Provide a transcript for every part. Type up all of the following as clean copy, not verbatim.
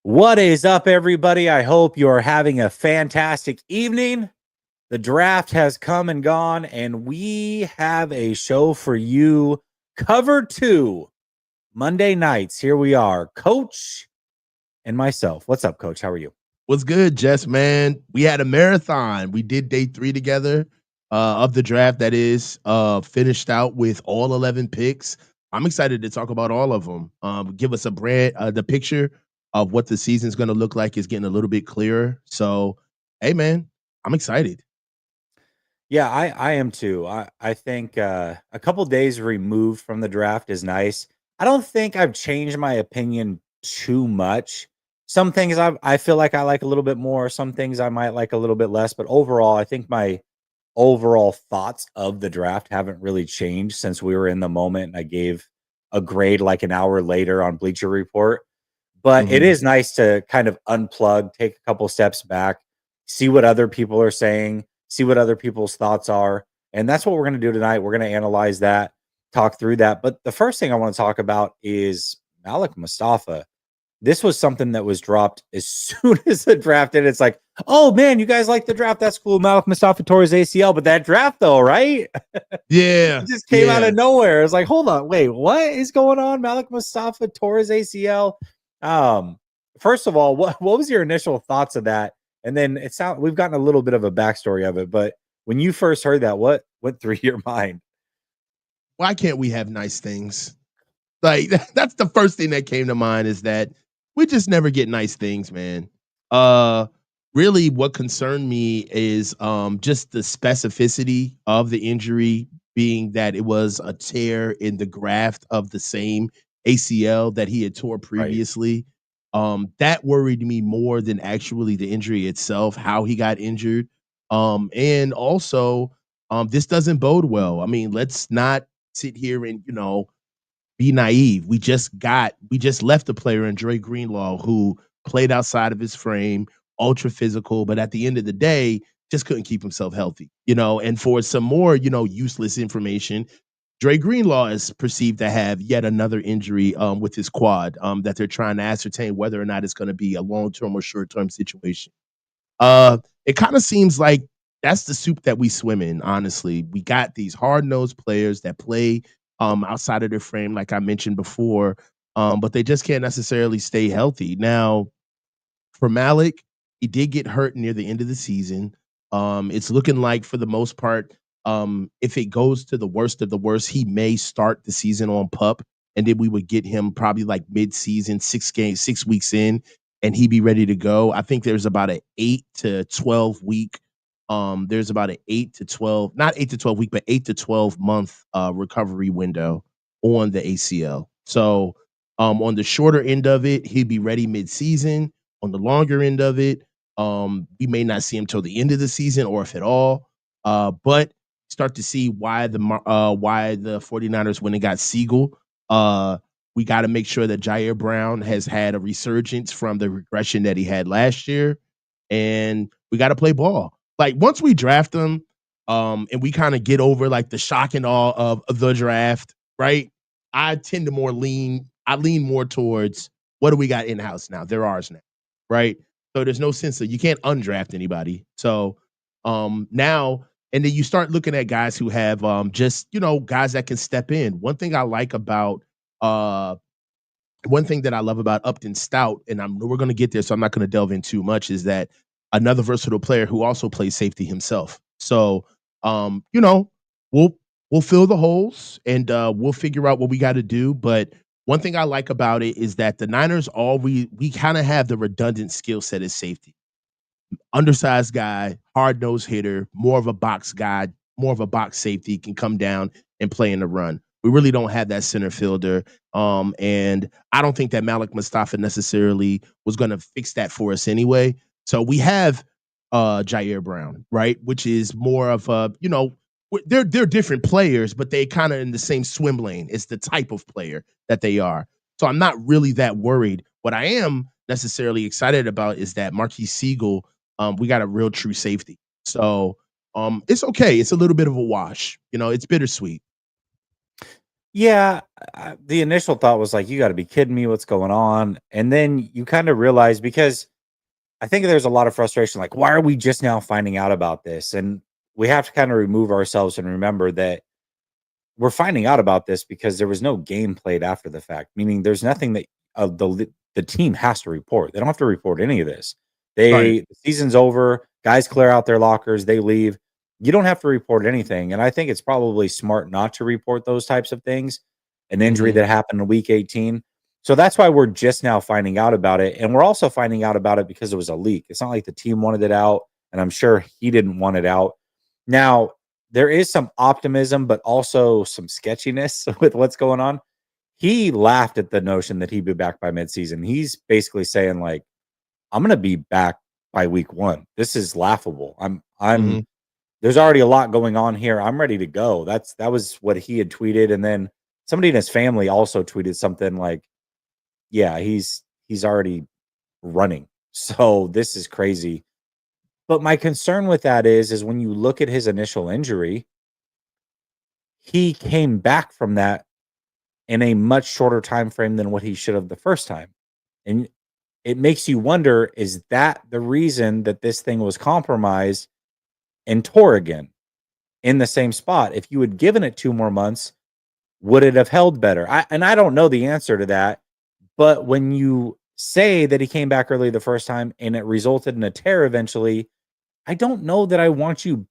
What is up, everybody? I hope you're having a fantastic evening. The draft has come and gone, and we have a show for you. Cover two, Monday nights. Here we are, Coach and myself. What's up, Coach? How are you? What's good, Jess, man? We had a marathon. We did day 3 together of the draft that is finished out with all 11 picks. I'm excited to talk about all of them. Give us the picture of what the season's going to look like is getting a little bit clearer. So, hey, man, I'm excited. Yeah, I am too. I think a couple days removed from the draft is nice. I don't think I've changed my opinion too much. Some things I feel like I like a little bit more. Some things I might like a little bit less. But overall, I think my overall thoughts of the draft haven't really changed since we were in the moment and I gave a grade like an hour later on Bleacher Report. But it Mhm. is nice to kind of unplug, take a couple steps back, see what other people are saying, see what other people's thoughts are. And that's what we're going to do tonight. We're going to analyze that, talk through that. But the first thing I want to talk about is Malik Mustafa. This was something that was dropped as soon as the draft ended. It's like, oh man, you guys like the draft? That's cool. Malik Mustafa tore his ACL, but that draft though, right? Yeah, It just came out yeah. of nowhere. It's like, hold on, wait, what is going on? Malik Mustafa tore his ACL. Um, First of all, what was your initial thoughts of that? And then we've gotten a little bit of a backstory of it, but when you first heard that, what went through your mind? Why can't we have nice things? Like that's the first thing that came to mind is that we just never get nice things, man. Uh Really what concerned me is just the specificity of the injury being that it was a tear in the graft of the same ACL that he had tore Right. previously. That worried me more than actually the injury itself, how he got injured. And also this doesn't bode well. I mean, let's not sit here and, be naive. We just left a player in Dre Greenlaw who played outside of his frame, ultra physical, but at the end of the day, just couldn't keep himself healthy. And for some more, useless information, Dre Greenlaw is perceived to have yet another injury with his quad that they're trying to ascertain whether or not it's going to be a long term or short term situation. It kind of seems like that's the soup that we swim in, honestly. We got these hard-nosed players that play outside of their frame, like I mentioned before, but they just can't necessarily stay healthy. Now, for Malik, he did get hurt near the end of the season. It's looking like for the most part, if it goes to the worst of the worst, he may start the season on pup, and then we would get him probably like mid-season, 6 games, 6 weeks in, and he'd be ready to go. I think there's about an 8 to 12 week. There's about an 8 to 12, not 8 to 12 week, but 8 to 12 month recovery window on the ACL. So on the shorter end of it, he'd be ready mid-season. On the longer end of it, we may not see him till the end of the season or if at all. But start to see why the 49ers went and got Siegel. We got to make sure that Jair Brown has had a resurgence from the regression that he had last year, and we got to play ball. Like once we draft him, and we kind of get over like the shock and awe of the draft, right? I tend to more lean. I lean more towards what do we got in house now? They're ours now, right? So there's no sense that you can't undraft anybody. So now and then you start looking at guys who have just guys that can step in. Uh One thing that I love about Upton Stout, and we're going to get there, so I'm not going to delve in too much, is that another versatile player who also plays safety himself. So, um, you know, we'll we'll fill the holes and we'll figure out what we got to do. But one thing I like about it is that the Niners all we kind of have the redundant skill set as safety. Undersized guy, hard nosed hitter, more of a box guy, more of a box safety, can come down and play in the run. We really don't have that center fielder. And I don't think that Malik Mustafa necessarily was going to fix that for us anyway. So we have Jair Brown, right? Which is more of a, they're different players, but they kind of in the same swim lane. It's the type of player that they are. So I'm not really that worried. What I am necessarily excited about is that Marquis Siegel, we got a real true safety. So it's okay. It's a little bit of a wash. It's bittersweet. Yeah, the initial thought was like, "You gotta be kidding me, what's going on?" And then you kinda realize because I think there's a lot of frustration, like, "Why are we just now finding out about this?" And we have to kinda remove ourselves and remember that we're finding out about this because there was no game played after the fact, meaning there's nothing that the team has to report. They don't have to report any of this. Right. The season's over, guys clear out their lockers, they leave. You don't have to report anything, and I think it's probably smart not to report those types of things. An injury Mhm. that happened in week 18. So that's why we're just now finding out about it, and we're also finding out about it because it was a leak. It's not like the team wanted it out, and I'm sure he didn't want it out. Now, there is some optimism, but also some sketchiness with what's going on. He laughed at the notion that he'd be back by midseason. He's basically saying like, "I'm gonna be back by week 1. This is laughable. I'm Mhm. there's already a lot going on here. I'm ready to go." That was what he had tweeted, and then somebody in his family also tweeted something like, "Yeah, he's already running." So this is crazy. But my concern with that is when you look at his initial injury, he came back from that in a much shorter time frame than what he should have the first time. And it makes you wonder, is that the reason that this thing was compromised and tore again in the same spot? If you had given it 2 more months, would it have held better? I don't know the answer to that, but when you say that he came back early the first time and it resulted in a tear eventually, I don't know that I want you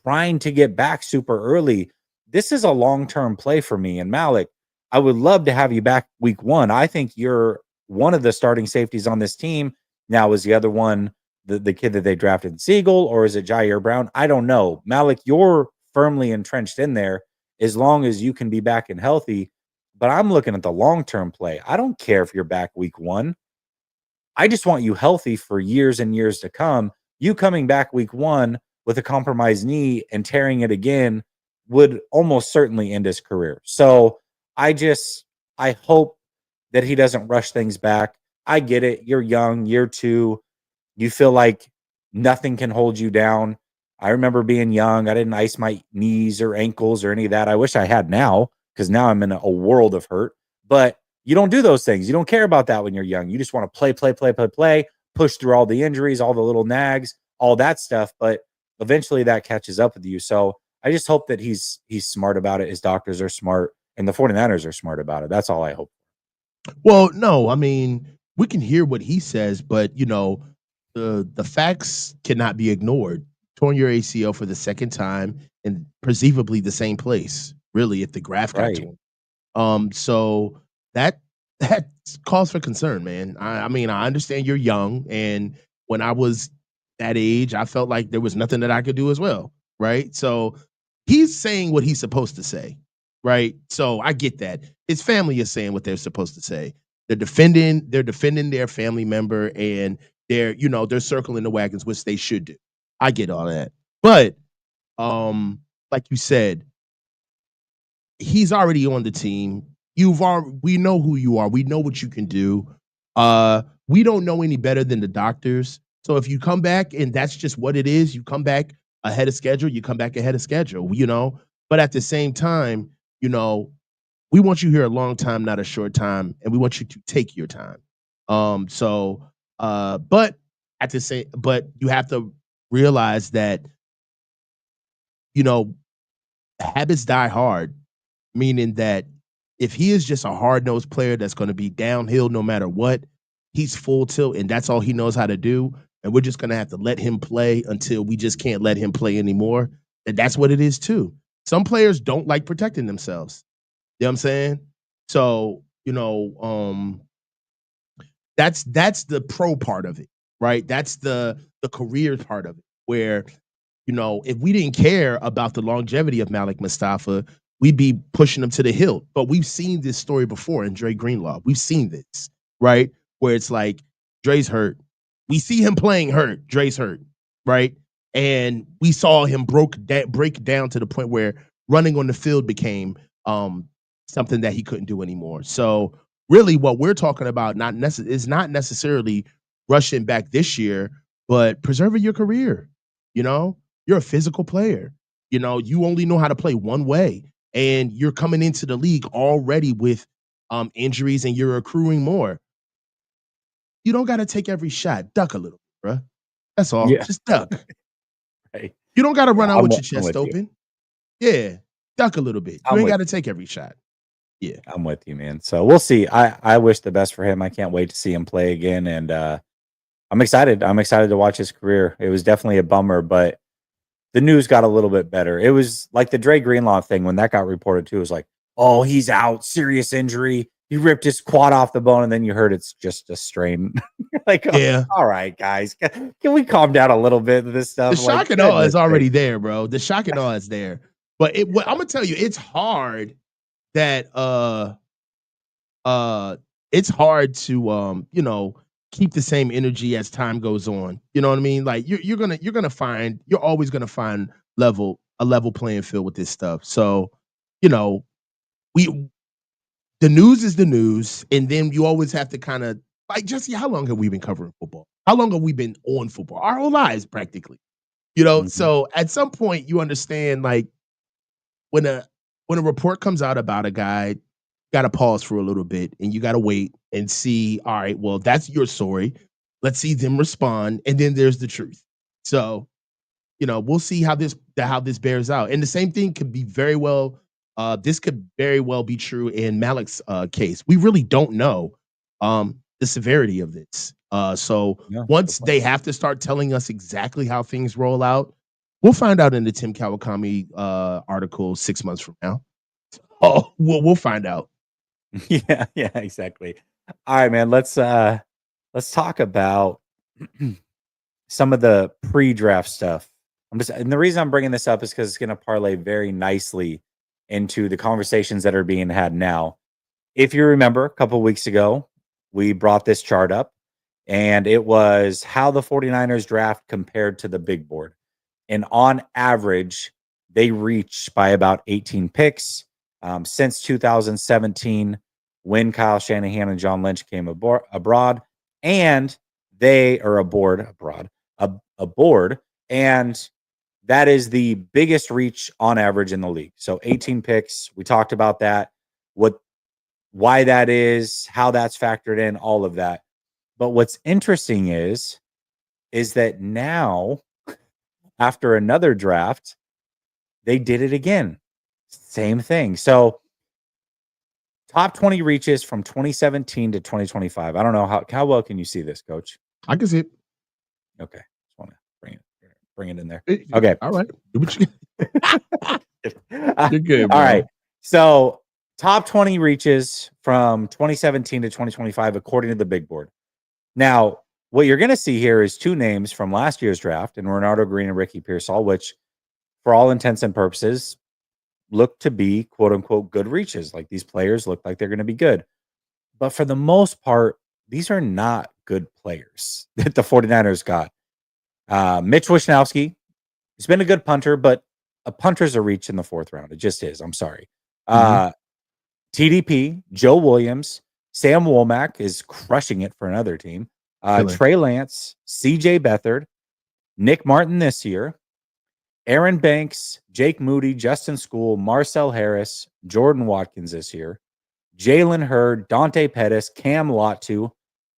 trying to get back super early. This is a long-term play for me. And Malik, I would love to have you back week 1. I think you're one of the starting safeties on this team. Now, is the other one the kid that they drafted Siegel, or is it Jair Brown? I don't know. Malik, you're firmly entrenched in there as long as you can be back and healthy. But I'm looking at the long-term play. I don't care if you're back week 1. I just want you healthy for years and years to come. You coming back week 1 with a compromised knee and tearing it again would almost certainly end his career. So I hope that he doesn't rush things back. I get it. You're young, year 2. You feel like nothing can hold you down. I remember being young. I didn't ice my knees or ankles or any of that. I wish I had now because now I'm in a world of hurt. But you don't do those things. You don't care about that when you're young. You just want to play, push through all the injuries, all the little nags, all that stuff. But eventually that catches up with you. So I just hope that he's smart about it. His doctors are smart and the 49ers are smart about it. That's all I hope. Well, no, I mean, we can hear what he says, but the facts cannot be ignored. Torn your ACL for the second time and perceivably the same place, really, if the graft got Right. torn. So that that calls for concern, man. I mean, I understand you're young, and when I was that age, I felt like there was nothing that I could do as well, right? So he's saying what he's supposed to say, right? So I get that. His family is saying what they're supposed to say. They're defending their family member, and they're circling the wagons, which they should do. I get all that. But like you said, he's already on the team. We know who you are. We know what you can do. We don't know any better than the doctors. So if you come back and that's just what it is, you come back ahead of schedule, you come back ahead of schedule. But at the same time, you know, we want you here a long time, not a short time, and we want you to take your time. But but you have to realize that, you know, habits die hard, meaning that if he is just a hard nosed player that's going to be downhill no matter what, he's full tilt and that's all he knows how to do. And we're just going to have to let him play until we just can't let him play anymore. And that's what it is too. Some players don't like protecting themselves. You know what I'm saying? So, that's the pro part of it, right? That's the career part of it where if we didn't care about the longevity of Malik Mustafa, we'd be pushing him to the hilt. But we've seen this story before in Dre Greenlaw. We've seen this, right? Where it's like Dre's hurt. We see him playing hurt. Dre's hurt, right? And we saw him break down to the point where running on the field became something that he couldn't do anymore. So really, what we're talking about is not necessarily rushing back this year, but preserving your career. You know, you're a physical player. You only know how to play one way. and you're coming into the league already with injuries and you're accruing more. You don't got to take every shot. Duck a little, bro. That's all. Yeah. Just duck. Right. You don't got to Yeah, run out with your I'm chest with you. open. Yeah, duck a little bit. You I'm ain't with got to you. take every shot. Yeah. I'm with you, man. So we'll see. I wish the best for him. I can't wait to see him play again, and I'm excited. I'm excited to watch his career. It was definitely a bummer, but the news got a little bit better. It was like the Dre Greenlaw thing when that got reported too. It was like, oh, he's out, serious injury. He ripped his quad off the bone, and then you heard it's just a strain. Like, oh, Yeah. all right, guys, can we calm down a little bit of this The stuff? Like, shock and awe goodness is already sake. there, bro. The shock and awe is there. But I'm gonna tell you, that it's hard to keep the same energy as time goes on. You know what I mean? Like you're always gonna find a level playing field with this stuff. So, you know, we the news is the news, and then you always have to kind of like Jesse, how long have we been covering football? How long have we been on football? Our whole lives practically. Mhm. So at some point you understand like when a report comes out about a guy, got to pause for a little bit and you got to wait and see. All right, well, that's your story. Let's see them respond, and then there's the truth. So we'll see how this bears out. And the same thing could be very well. This could very well be true in Malik's case. We really don't know the severity of this. So Yeah, good once point. they have to start telling us exactly how things roll out, we'll find out in the Tim Kawakami article 6 months from now. Oh, we'll find out. Yeah, yeah, exactly. All right, man. Let's talk about some of the pre-draft stuff. And the reason I'm bringing this up is because it's going to parlay very nicely into the conversations that are being had now. If you remember, a couple of weeks ago, we brought this chart up, and it was how the 49ers draft compared to the big board. And on average, they reached by about 18 picks since 2017 when Kyle Shanahan and John Lynch came abroad, and they are aboard, and that is the biggest reach on average in the league. So 18 picks. We talked about that, why that is, how that's factored in, all of that. But what's interesting is that now after another draft, they did it again. Same thing. So top 20 reaches from 2017 to 2025. I don't know how well can you see this, coach? I can see it. Okay. Just want to bring it in there. Hey, Okay. all right. Do what you You're good, All bro. right. So top 20 reaches from 2017 to 2025, according to the big board. Now, what you're going to see here is two names from last year's draft, and Renardo Green and Ricky Pearsall, which for all intents and purposes look to be quote unquote good reaches. Like these players look like they're going to be good. But for the most part, these are not good players that the 49ers got. Mitch Wishnowsky, he's been a good punter, but a punter's a reach in the fourth round. It just is. I'm sorry. Mhm. TDP, Joe Williams, Sam Womack is crushing it for another team. Killing. Trey Lance, CJ Beathard, Nick Martin this year, Aaron Banks, Jake Moody, Justin School, Marcel Harris, Jordan Watkins this year, Jalen Hurd, Dante Pettis, Cam Latu,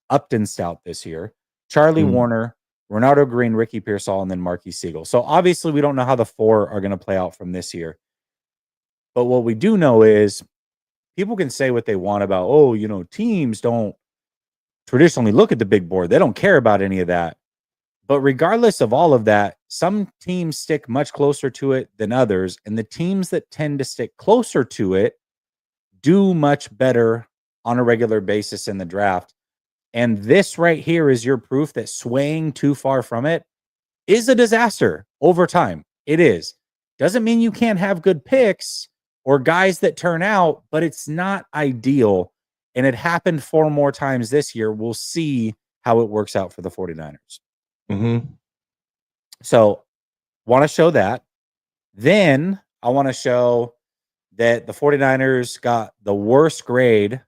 Upton Stout this year, Charlie Mhm. Warner, Ronaldo Green, Ricky Pearsall, and then Marquis Siegel. So obviously we don't know how the four are going to play out from this year. But what we do know is people can say what they want about, oh, teams don't traditionally look at the big board. They don't care about any of that. But regardless of all of that, some teams stick much closer to it than others. And the teams that tend to stick closer to it do much better on a regular basis in the draft. And this right here is your proof that swaying too far from it is a disaster over time. It is. Doesn't mean you can't have good picks or guys that turn out, but it's not ideal. And it happened 4 more times this year. We'll see how it works out for the 49ers. Mhm. So, want to show that. Then I want to show that the 49ers got the worst grade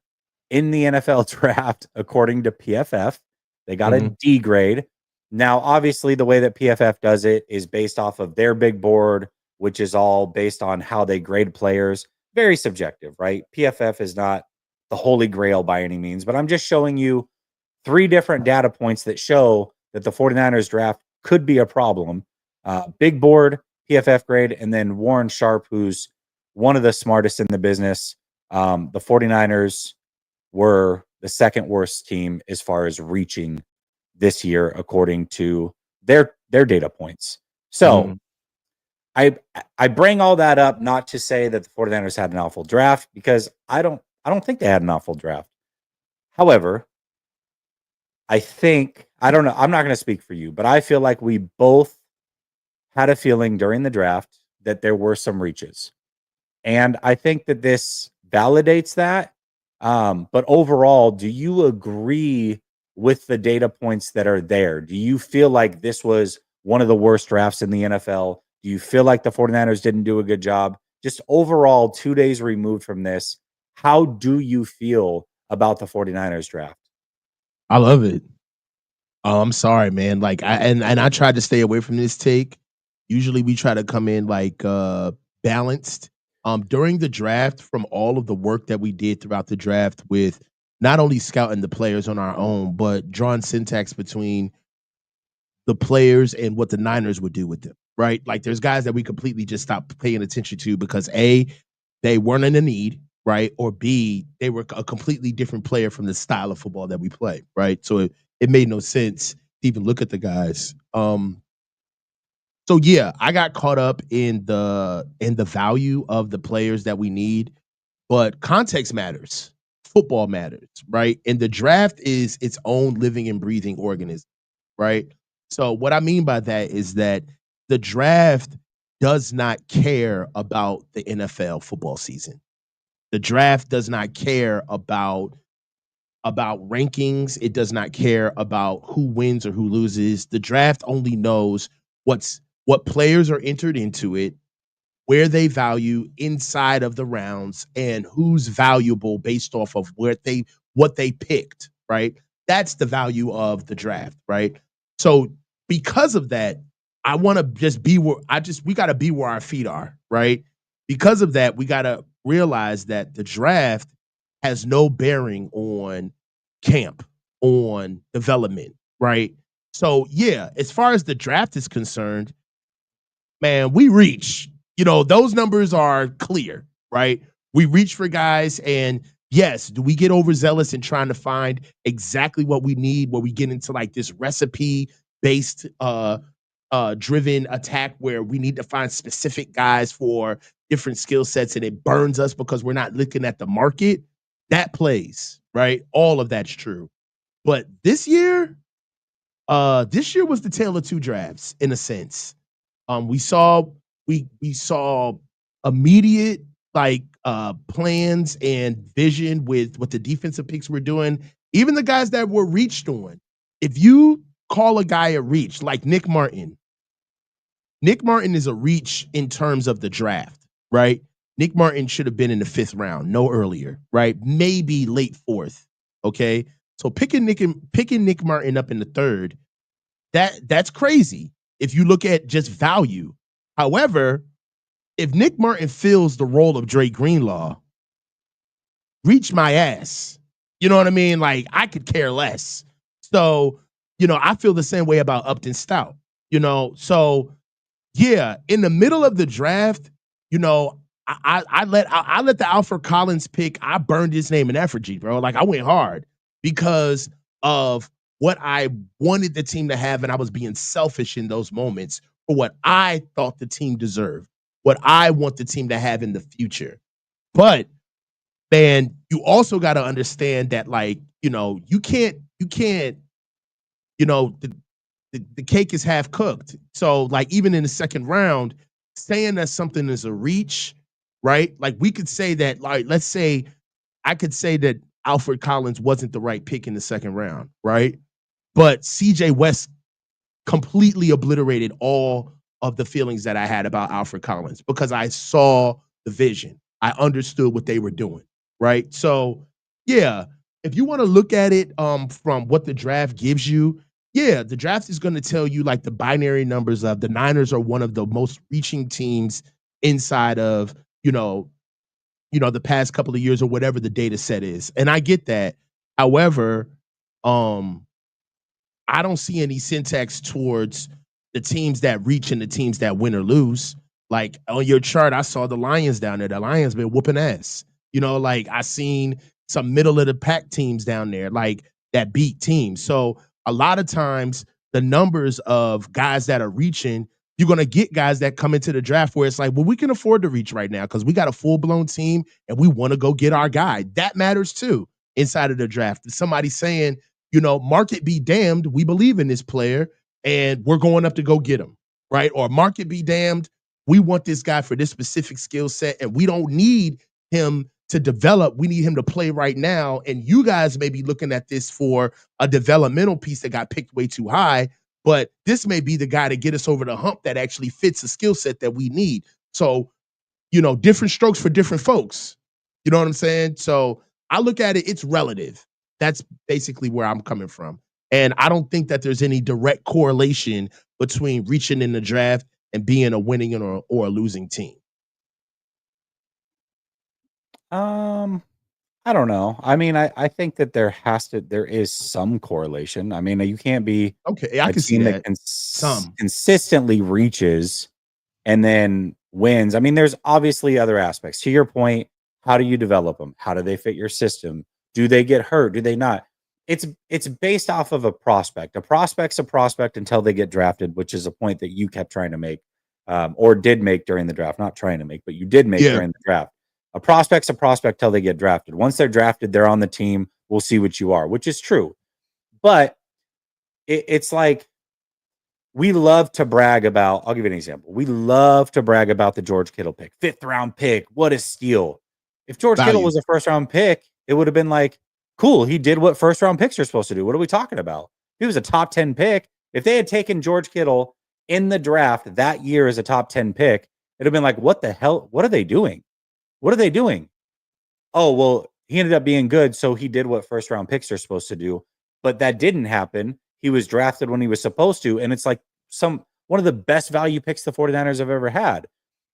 in the NFL draft according to PFF. They got a Mhm. D grade. Now, obviously, the way that PFF does it is based off of their big board, which is all based on how they grade players. very subjective, right? PFF is not the holy grail by any means, but I'm just showing you three different data points that show that the 49ers draft could be a problem. Big board, PFF grade, and then Warren Sharp, who's one of the smartest in the business. The 49ers were the second worst team as far as reaching this year, according to their data points. So Mhm. I bring all that up not to say that the 49ers had an awful draft, because I don't think they had an awful draft. However, I don't know, I'm not going to speak for you, but I feel like we both had a feeling during the draft that there were some reaches. And I think that this validates that. But overall, do you agree with the data points that are there? Do you feel like this was one of the worst drafts in the NFL? Do you feel like the 49ers didn't do a good job? Just overall, 2 days removed from this, how do you feel about the 49ers draft? I love it. Oh, I'm sorry, man. Like and I tried to stay away from this take. Usually we try to come in like balanced. During the draft, from all of the work that we did throughout the draft with not only scouting the players on our own, but drawing syntax between the players and what the Niners would do with them, right? Like there's guys that we completely just stopped paying attention to because A, they weren't in a need, right? Or B, they were a completely different player from the style of football that we play, right? So it made no sense to even look at the guys. So yeah, I got caught up in the value of the players that we need, but context matters. Football matters, right? And the draft is its own living and breathing organism, right? So what I mean by that is that the draft does not care about the NFL football season. The draft does not care about rankings. It does not care about who wins or who loses. The draft only knows what players are entered into it, where they value inside of the rounds, and who's valuable based off of what they picked, right? That's the value of the draft, right? So because of that, I want to just be where I just we got to be where our feet are, right? Because of that, we got to realize that the draft has no bearing on camp, on development, right? So yeah, as far as the draft is concerned, man, we reach. You know, those numbers are clear, right? We reach for guys, and yes, do we get overzealous in trying to find exactly what we need where we get into like this recipe based driven attack where we need to find specific guys for different skill sets and it burns us because we're not looking at the market? That plays, right? All of that's true. But this year was the tale of two drafts in a sense. We saw we saw immediate like plans and vision with what the defensive picks were doing. Even the guys that were reached on. If you call a guy a reach, like Nick Martin is a reach in terms of the draft, right? Nick Martin should have been in the fifth round, no earlier, right? Maybe late fourth. Okay. So picking Nick Martin up in the third, that's crazy if you look at just value. However, if Nick Martin fills the role of Drake Greenlaw, reach my ass. You know what I mean? Like I could care less. So, I feel the same way about Upton Stout. So yeah, in the middle of the draft, you know, I let the Alfred Collins pick. I burned his name in effigy, bro. Like I went hard because of what I wanted the team to have, and I was being selfish in those moments for what I thought the team deserved, what I want the team to have in the future. But man, you also got to understand that, like, you can't, the cake is half cooked. So, like, even in the second round, saying that something is a reach, right? Like, we could say that, like, let's say I could say that Alfred Collins wasn't the right pick in the second round, right? But CJ West completely obliterated all of the feelings that I had about Alfred Collins because I saw the vision. I understood what they were doing, right? So, yeah, if you want to look at it from what the draft gives you, yeah, the draft is going to tell you like the binary numbers of the Niners are one of the most reaching teams inside of, you know, the past couple of years or whatever the data set is. And I get that. However, um, I don't see any syntax towards the teams that reach and the teams that win or lose. Like on your chart, I saw the Lions down there. The Lions been whooping ass. Like I seen some middle of the pack teams down there, like that beat teams. So a lot of times the numbers of guys that are reaching, you're gonna get guys that come into the draft where it's like, well, we can afford to reach right now because we got a full-blown team and we want to go get our guy. That matters too inside of the draft. Somebody saying, market be damned, we believe in this player and we're going up to go get him, right? Or market be damned, we want this guy for this specific skill set and we don't need him to develop. We need him to play right now. And you guys may be looking at this for a developmental piece that got picked way too high, but this may be the guy to get us over the hump that actually fits the skill set that we need. So, different strokes for different folks. You know what I'm saying? So I look at it, it's relative. That's basically where I'm coming from. And I don't think that there's any direct correlation between reaching in the draft and being a winning or a losing team. Um, I don't know. I mean, I think that there is some correlation. I mean, you can't be Okay, I a can see team that that. Some. consistently reaches and then wins. I mean, there's obviously other aspects. To your point, how do you develop them? How do they fit your system? Do they get hurt? Do they not? It's based off of a prospect. A prospect's a prospect until they get drafted, which is a point that you kept trying to make, or did make during the draft. Not trying to make, but you did make Yeah. during the draft. A prospect's a prospect till they get drafted. Once they're drafted, they're on the team. We'll see what you are, which is true. But it's like we love to brag about. I'll give you an example. We love to brag about the George Kittle pick, 5th round pick. What a steal! If George Kittle Value. was a 1st round pick, it would have been like, cool. He did what 1st round picks are supposed to do. What are we talking about? If he was a top 10 pick, if they had taken George Kittle in the draft that year as a top 10 pick, it'd have been like, what the hell? What are they doing? What are they doing? Oh, well, he ended up being good, so he did what 1st round picks are supposed to do. But that didn't happen. He was drafted when he was supposed to, and it's like one of the best value picks the 49ers have ever had. Right.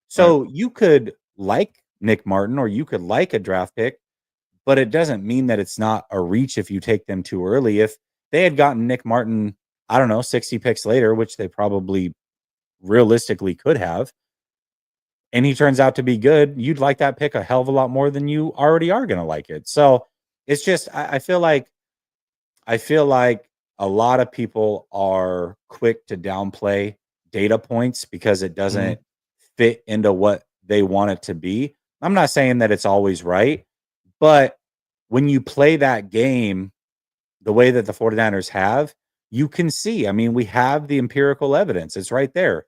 So you could like Nick Martin or you could like a draft pick, but it doesn't mean that it's not a reach if you take them too early. If they had gotten Nick Martin, I don't know, 60 picks later, which they probably realistically could have, and he turns out to be good, you'd like that pick a hell of a lot more than you already are going to like it. So it's just, I feel like a lot of people are quick to downplay data points because it Mhm. doesn't fit into what they want it to be. I'm not saying that it's always right, but when you play that game the way that the 49ers have, you can see. I mean, we have the empirical evidence. It's right there.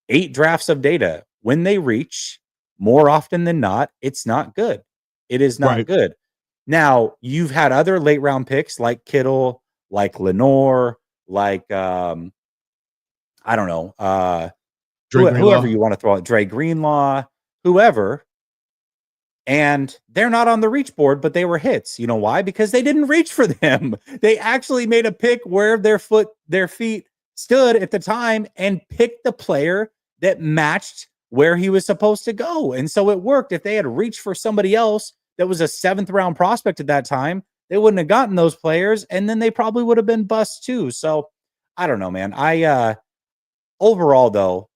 8 drafts of data. When they reach, more often than not, it's not good. It is not Right. good. Now, you've had other late round picks like Kittle, like Lenore, like I don't know, Dre whoever Greenlaw. you want to throw out, Dre Greenlaw, whoever, and they're not on the reach board, but they were hits. You know why? Because they didn't reach for them. They actually made a pick where their feet stood at the time and picked the player that matched where he was supposed to go. And so it worked. If they had reached for somebody else that was a 7th round prospect at that time, they wouldn't have gotten those players. And then they probably would have been bust too. So I don't know, man. Overall though,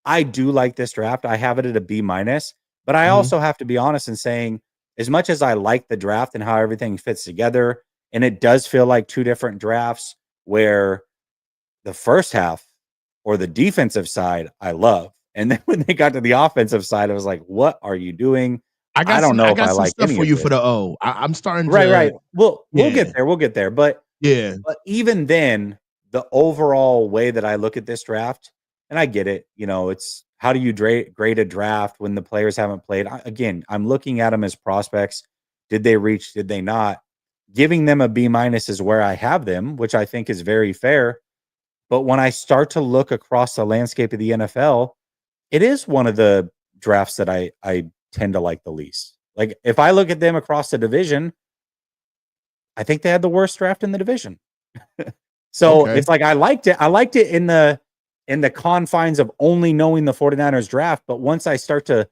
I do like this draft. I have it at a B minus, but I Mhm. also have to be honest in saying, as much as I like the draft and how everything fits together, and it does feel like 2 different drafts where the first half or the defensive side I love. And then when they got to the offensive side, I was like, what are you doing? I don't know I if got I some like stuff any for of you for this. the O. I'm starting Right, to right. We'll yeah, get there. We'll get there. But yeah. even then, the overall way that I look at this draft, and I get it, it's how do you grade a draft when the players haven't played? Again, I'm looking at them as prospects. Did they reach? Did they not? Giving them a B minus is where I have them, which I think is very fair. But when I start to look across the landscape of the NFL, it is one of the drafts that I tend to like the least. Like if I look at them across the division, I think they had the worst draft in the division. So Okay. it's like I liked it. I liked it in the confines of only knowing the 49ers draft. But once I start to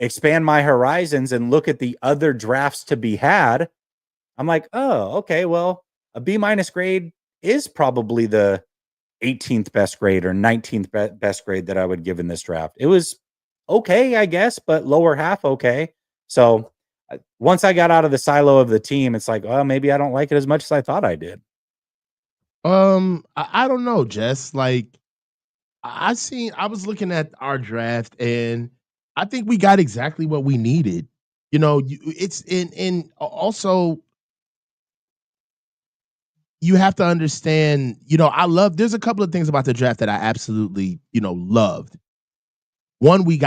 expand my horizons and look at the other drafts to be had, I'm like, oh, okay, well, a B minus grade is probably the 18th best grade or 19th best grade that I would give in this draft. It was okay, I guess, but lower half okay. So once I got out of the silo of the team, it's like, well, maybe I don't like it as much as I thought I did. I don't know, Jess. Like I was looking at our draft and I think we got exactly what we needed. You know, it's in also you have to understand, there's a couple of things about the draft that I absolutely, loved. One, we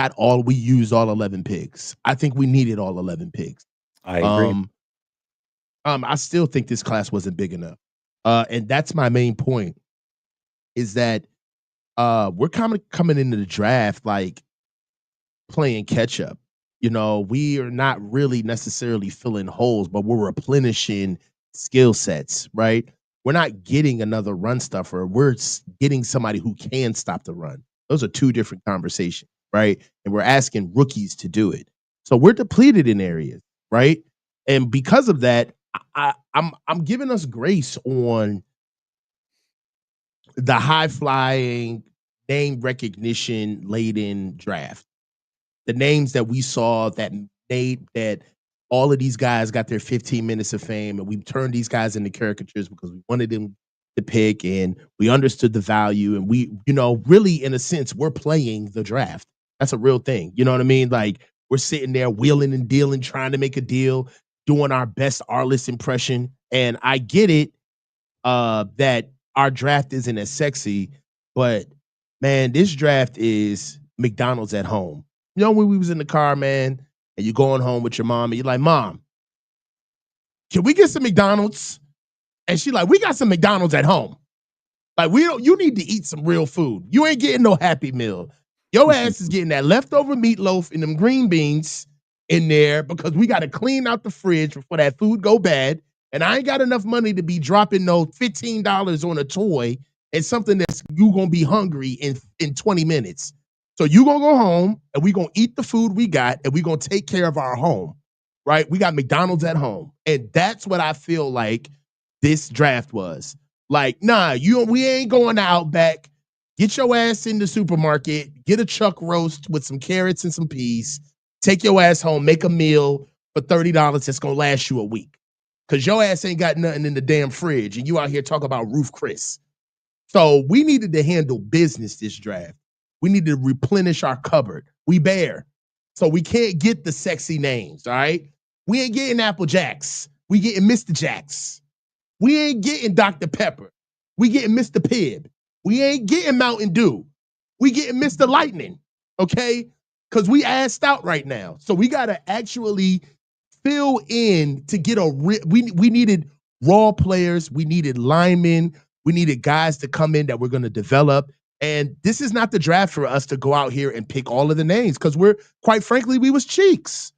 used all 11 picks. I think we needed all 11 picks. I agree. Um, I still think this class wasn't big enough. And that's my main point is that we're coming into the draft like playing catch up. We are not really necessarily filling holes, but we're replenishing skill sets, right? We're not getting another run stuffer. We're getting somebody who can stop the run. Those are two different conversations, right? And we're asking rookies to do it. So we're depleted in areas, right? And because of that, I'm giving us grace on the high flying, name recognition laden draft. The names that we saw that made that all of these guys got their 15 minutes of fame, and we turned these guys into caricatures because we wanted them to pick and we understood the value. And we, really in a sense, we're playing the draft. That's a real thing. You know what I mean? Like we're sitting there wheeling and dealing, trying to make a deal, doing our best Arliss impression. And I get it that our draft isn't as sexy, but man, this draft is McDonald's at home. When we was in the car, man, and you're going home with your mom, and you're like, Mom, can we get some McDonald's? And she like, we got some McDonald's at home. Like, you need to eat some real food. You ain't getting no Happy Meal. Your ass is getting that leftover meatloaf and them green beans in there because we got to clean out the fridge before that food go bad. And I ain't got enough money to be dropping no $15 on a toy and something that's you gonna be hungry in 20 minutes. So you gonna go home and we gonna eat the food we got and we gonna take care of our home, right? We got McDonald's at home. And that's what I feel like this draft was. Like, nah, we ain't going to Outback. Get your ass in the supermarket, get a chuck roast with some carrots and some peas, take your ass home, make a meal for $30 that's gonna last you a week. Cause your ass ain't got nothing in the damn fridge and you out here talking about Roof Chris. So we needed to handle business this draft. We need to replenish our cupboard. We bare. So we can't get the sexy names, all right? We ain't getting Apple Jacks. We getting Mr. Jacks. We ain't getting Dr. Pepper. We getting Mr. Pibb. We ain't getting Mountain Dew. We getting Mr. Lightning, okay? Because we assed out right now. So we got to actually fill in to get we needed raw players. We needed linemen. We needed guys to come in that we're going to develop. And this is not the draft for us to go out here and pick all of the names because quite frankly, we was cheeks.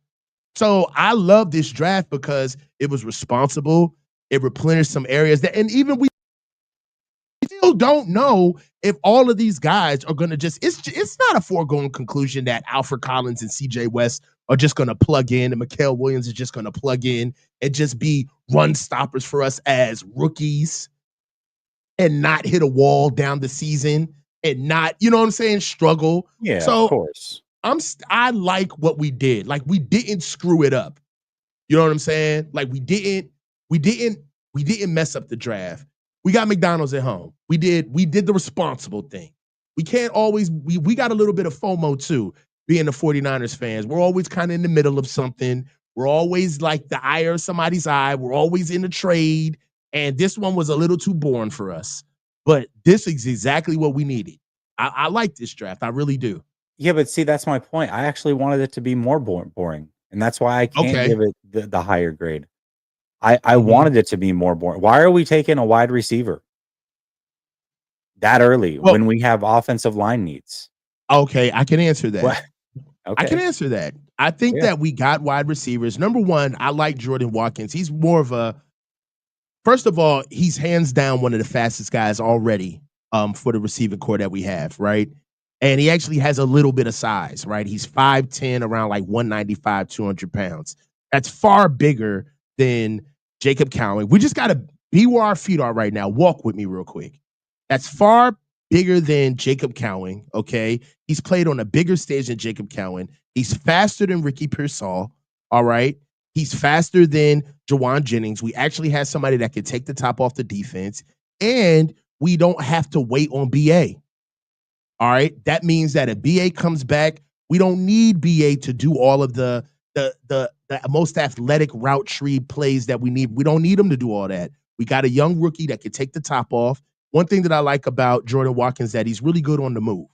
So I love this draft because it was responsible. It replenished some areas and even we still don't know if all of these guys are going to it's not a foregone conclusion that Alfred Collins and CJ West are just going to plug in and Mikael Williams is just going to plug in and just be run stoppers for us as rookies and not hit a wall down the season and not, you know what I'm saying, struggle. Yeah, of So course. I like what we did. Like we didn't screw it up. You know what I'm saying? Like we didn't mess up the draft. We got McDonald's at home. We did the responsible thing. We can't always we got a little bit of FOMO too, being the 49ers fans. We're always kind of in the middle of something. We're always like the eye of somebody's eye. We're always in a trade. And this one was a little too boring for us. But this is exactly what we needed. I like this draft. I really do. Yeah, but see, that's my point. I actually wanted it to be more boring, and that's why I can't Okay. give it the higher grade. I Mm-hmm. wanted it to be more boring. Why are we taking a wide receiver that early Well, when we have offensive line needs? okay, I can answer that. What? I can Okay. answer that. I think Yeah. that we got wide receivers. Number one, I like Jordan Watkins. He's more of first of all, he's hands down one of the fastest guys already for the receiving core that we have, right? and he actually has a little bit of size, right? He's 5'10", around like 195, 200 pounds. That's far bigger than Jacob Cowing. We just got to be where our feet are right now. Walk with me real quick. That's far bigger than Jacob Cowing, okay? He's played on a bigger stage than Jacob Cowing. He's faster than Ricky Pearsall, all right? He's faster than Jawan Jennings. We actually have somebody that can take the top off the defense, and we don't have to wait on BA. All right. That means that if BA comes back, we don't need BA to do all of the most athletic route tree plays that we need. We don't need him to do all that. We got a young rookie that can take the top off. One thing that I like about Jordan Watkins that he's really good on the move,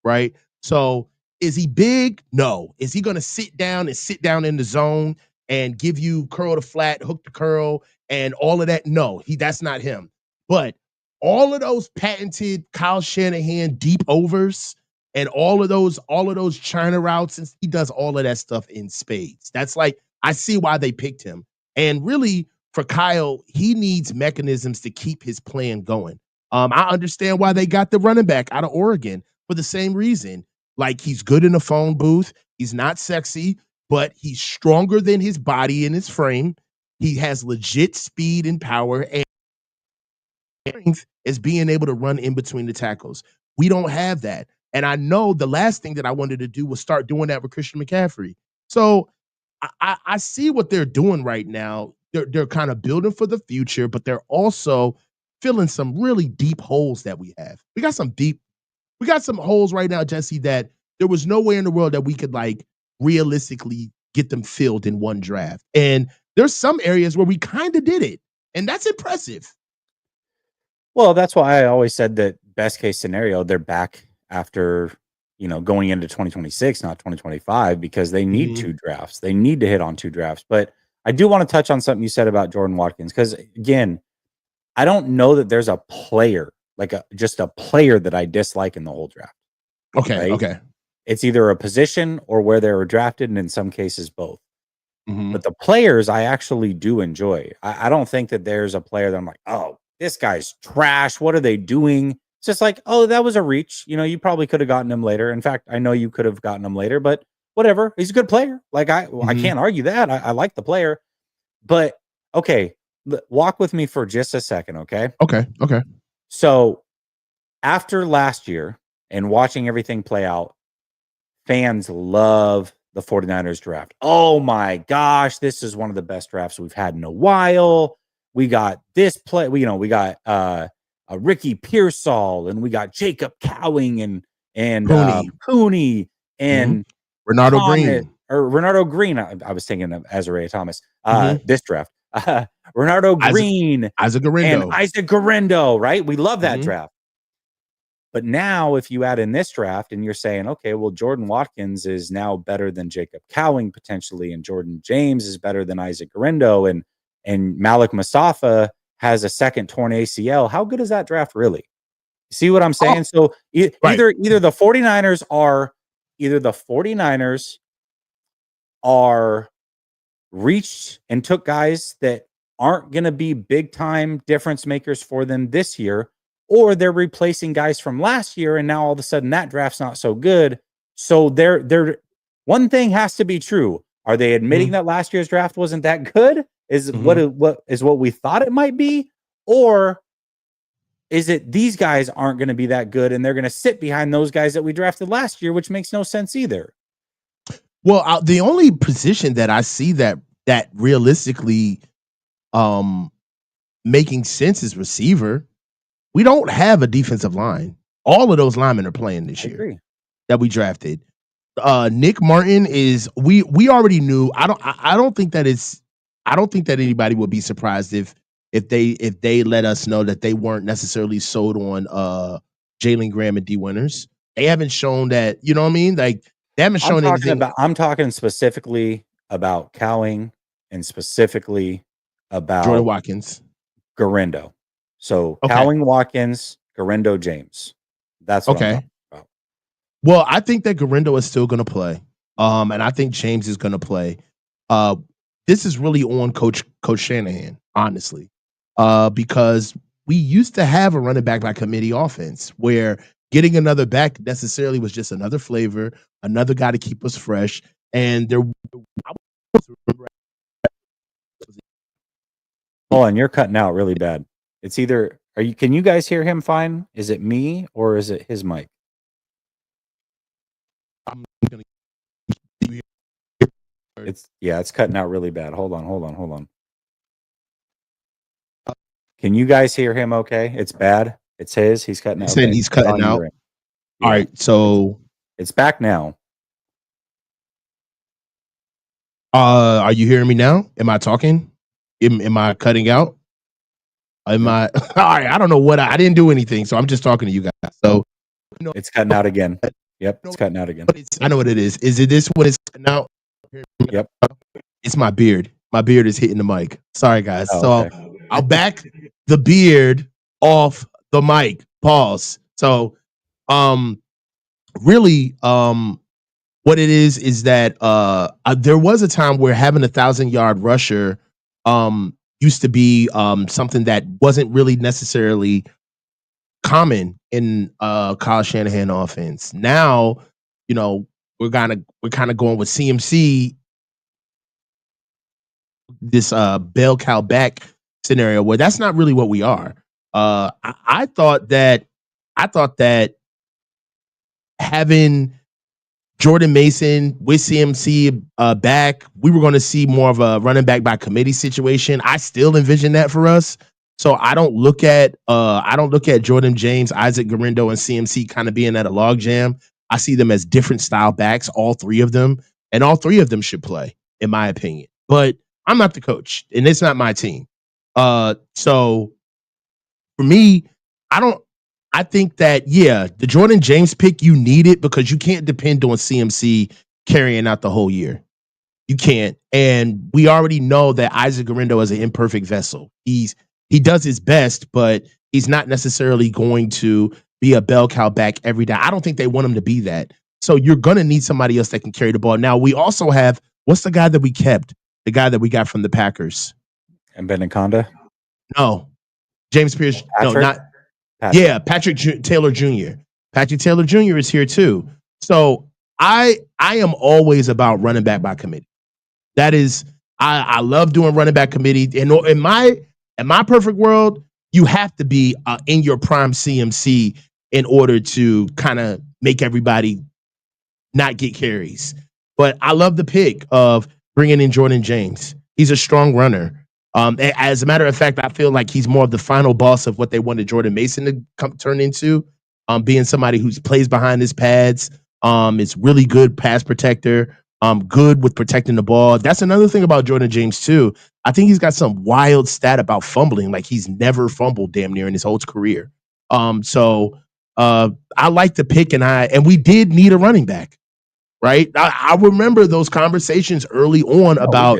right? So is he big? No. Is he going to sit down in the zone and give you curl to flat, hook to curl, and all of that? No, that's not him. But all of those patented Kyle Shanahan deep overs and all of those China routes, and he does all of that stuff in spades. That's like, I see why they picked him. And really, for Kyle, he needs mechanisms to keep his plan going. I understand why they got the running back out of Oregon for the same reason. Like, he's good in the phone booth. He's not sexy, but he's stronger than his body and his frame. He has legit speed and power, and strength is being able to run in between the tackles. We don't have that. And I know the last thing that I wanted to do was start doing that with Christian McCaffrey. So I see what they're doing right now. They're kind of building for the future, but they're also filling some really deep holes that we have. We got some holes right now, Jesse, that there was no way in the world that we could like realistically get them filled in one draft. And there's some areas where we kind of did it. And that's impressive. Well, that's why I always said that best case scenario, they're back after, going into 2026, not 2025, because they need two drafts. They need to hit on two drafts. But I do want to touch on something you said about Jordan Watkins, because again, I don't know that there's a player, just a player that I dislike in the whole draft. Okay. Right? Okay. It's either a position or where they were drafted, and in some cases both. Mm-hmm. But the players I actually do enjoy. I don't think that there's a player that I'm like, oh, this guy's trash. What are they doing? It's just like, oh, that was a reach. You probably could have gotten him later. In fact, I know you could have gotten him later, but whatever. He's a good player. Like I can't argue that. I like the player. But okay, walk with me for just a second, okay? Okay. So after last year and watching everything play out, fans love the 49ers draft. Oh my gosh, this is one of the best drafts we've had in a while. We got this play, we got a Ricky Pearsall, and we got Jacob Cowing and Pooney and Renardo Thomas, Green. or Renardo Green. I was thinking of Azariah Thomas. This draft. Renardo Green, Isaac Guerrero, right? We love that draft. But now if you add in this draft and you're saying, okay, well, Jordan Watkins is now better than Jacob Cowing potentially, and Jordan James is better than Isaac Guerrero, and Malik Mustafa has a second torn ACL. How good is that draft really? See what I'm saying? So either the 49ers are reached and took guys that aren't going to be big time difference makers for them this year, or they're replacing guys from last year, and now all of a sudden that draft's not so good. So they're one thing has to be true. Are they admitting that last year's draft wasn't that good? Is what we thought it might be? Or is it these guys aren't going to be that good and they're going to sit behind those guys that we drafted last year, which makes no sense either? Well, the only position that I see that realistically making sense is receiver. We don't have a defensive line. All of those linemen are playing this year that we drafted. Nick Martin is we already knew. I don't think that anybody would be surprised if they let us know that they weren't necessarily sold on Jalen Graham and D Winters. They haven't shown that, you know what I mean? Like, they haven't shown anything. I'm talking specifically about Cowing and specifically about Jordan Watkins. Guerrero. So Cowing, Watkins, Guerrero, James. That's what I'm talking about. Well, I think that Guerrero is still going to play. And I think James is going to play. This is really on Coach Shanahan, honestly. Because we used to have a running back by committee offense where getting another back necessarily was just another flavor, another guy to keep us fresh. And there, Hold on, you're cutting out really bad. It's either can you guys hear him fine? Is it me or is it his mic? I'm gonna It's cutting out really bad. Hold on. Can you guys hear him okay? It's bad. It's his. He's cutting out. saying Okay. he's It's cutting on out. your end. All Yeah. right, so It's back now. are you hearing me now? Am I talking? Am I cutting out? Am I all right? I don't know what I didn't do anything, so I'm just talking to you guys. So It's cutting out again. Yep, it's cutting out again. I know what it is. Is it this one? Is now? Yep. It's my beard. My beard is hitting the mic. Sorry, guys. Oh, So okay. I'll back the beard off the mic. Pause. So, really, what it is that there was a time where having 1,000-yard rusher used to be something that wasn't really necessarily common in Kyle Shanahan offense. Now, you know, we're kind of going with CMC, this bell cow back scenario where that's not really what we are. I thought that having Jordan Mason with CMC back, we were going to see more of a running back by committee situation. I still envision that for us. So I don't look at Jordan James, Isaac Garendo, and CMC kind of being at a logjam. I see them as different style backs, all three of them, and all three of them should play, in my opinion. But I'm not the coach, and it's not my team. So for me, I don't. I think that the Jordan James pick you need it because you can't depend on CMC carrying out the whole year. You can't, and we already know that Isaac Garendo is an imperfect vessel. He does his best, but he's not necessarily going to be a bell cow back every day. I don't think they want him to be that. So you're going to need somebody else that can carry the ball. Now we also have what's the guy that we kept, the guy that we got from the Packers, And Benaconda? no, James Pierce, no, Patrick? not Patrick Taylor Jr. Patrick Taylor Jr. is here too. So I am always about running back by committee. That is, I love doing running back committee. In my perfect world, you have to be in your prime CMC in order to kind of make everybody not get carries. But I love the pick of bringing in Jordan James. He's a strong runner. As a matter of fact, I feel like he's more of the final boss of what they wanted Jordan Mason to turn into, being somebody who plays behind his pads, is really good pass protector, good with protecting the ball. That's another thing about Jordan James too. I think he's got some wild stat about fumbling, like he's never fumbled damn near in his whole career. So I like the pick, and we did need a running back, right? I remember those conversations early on about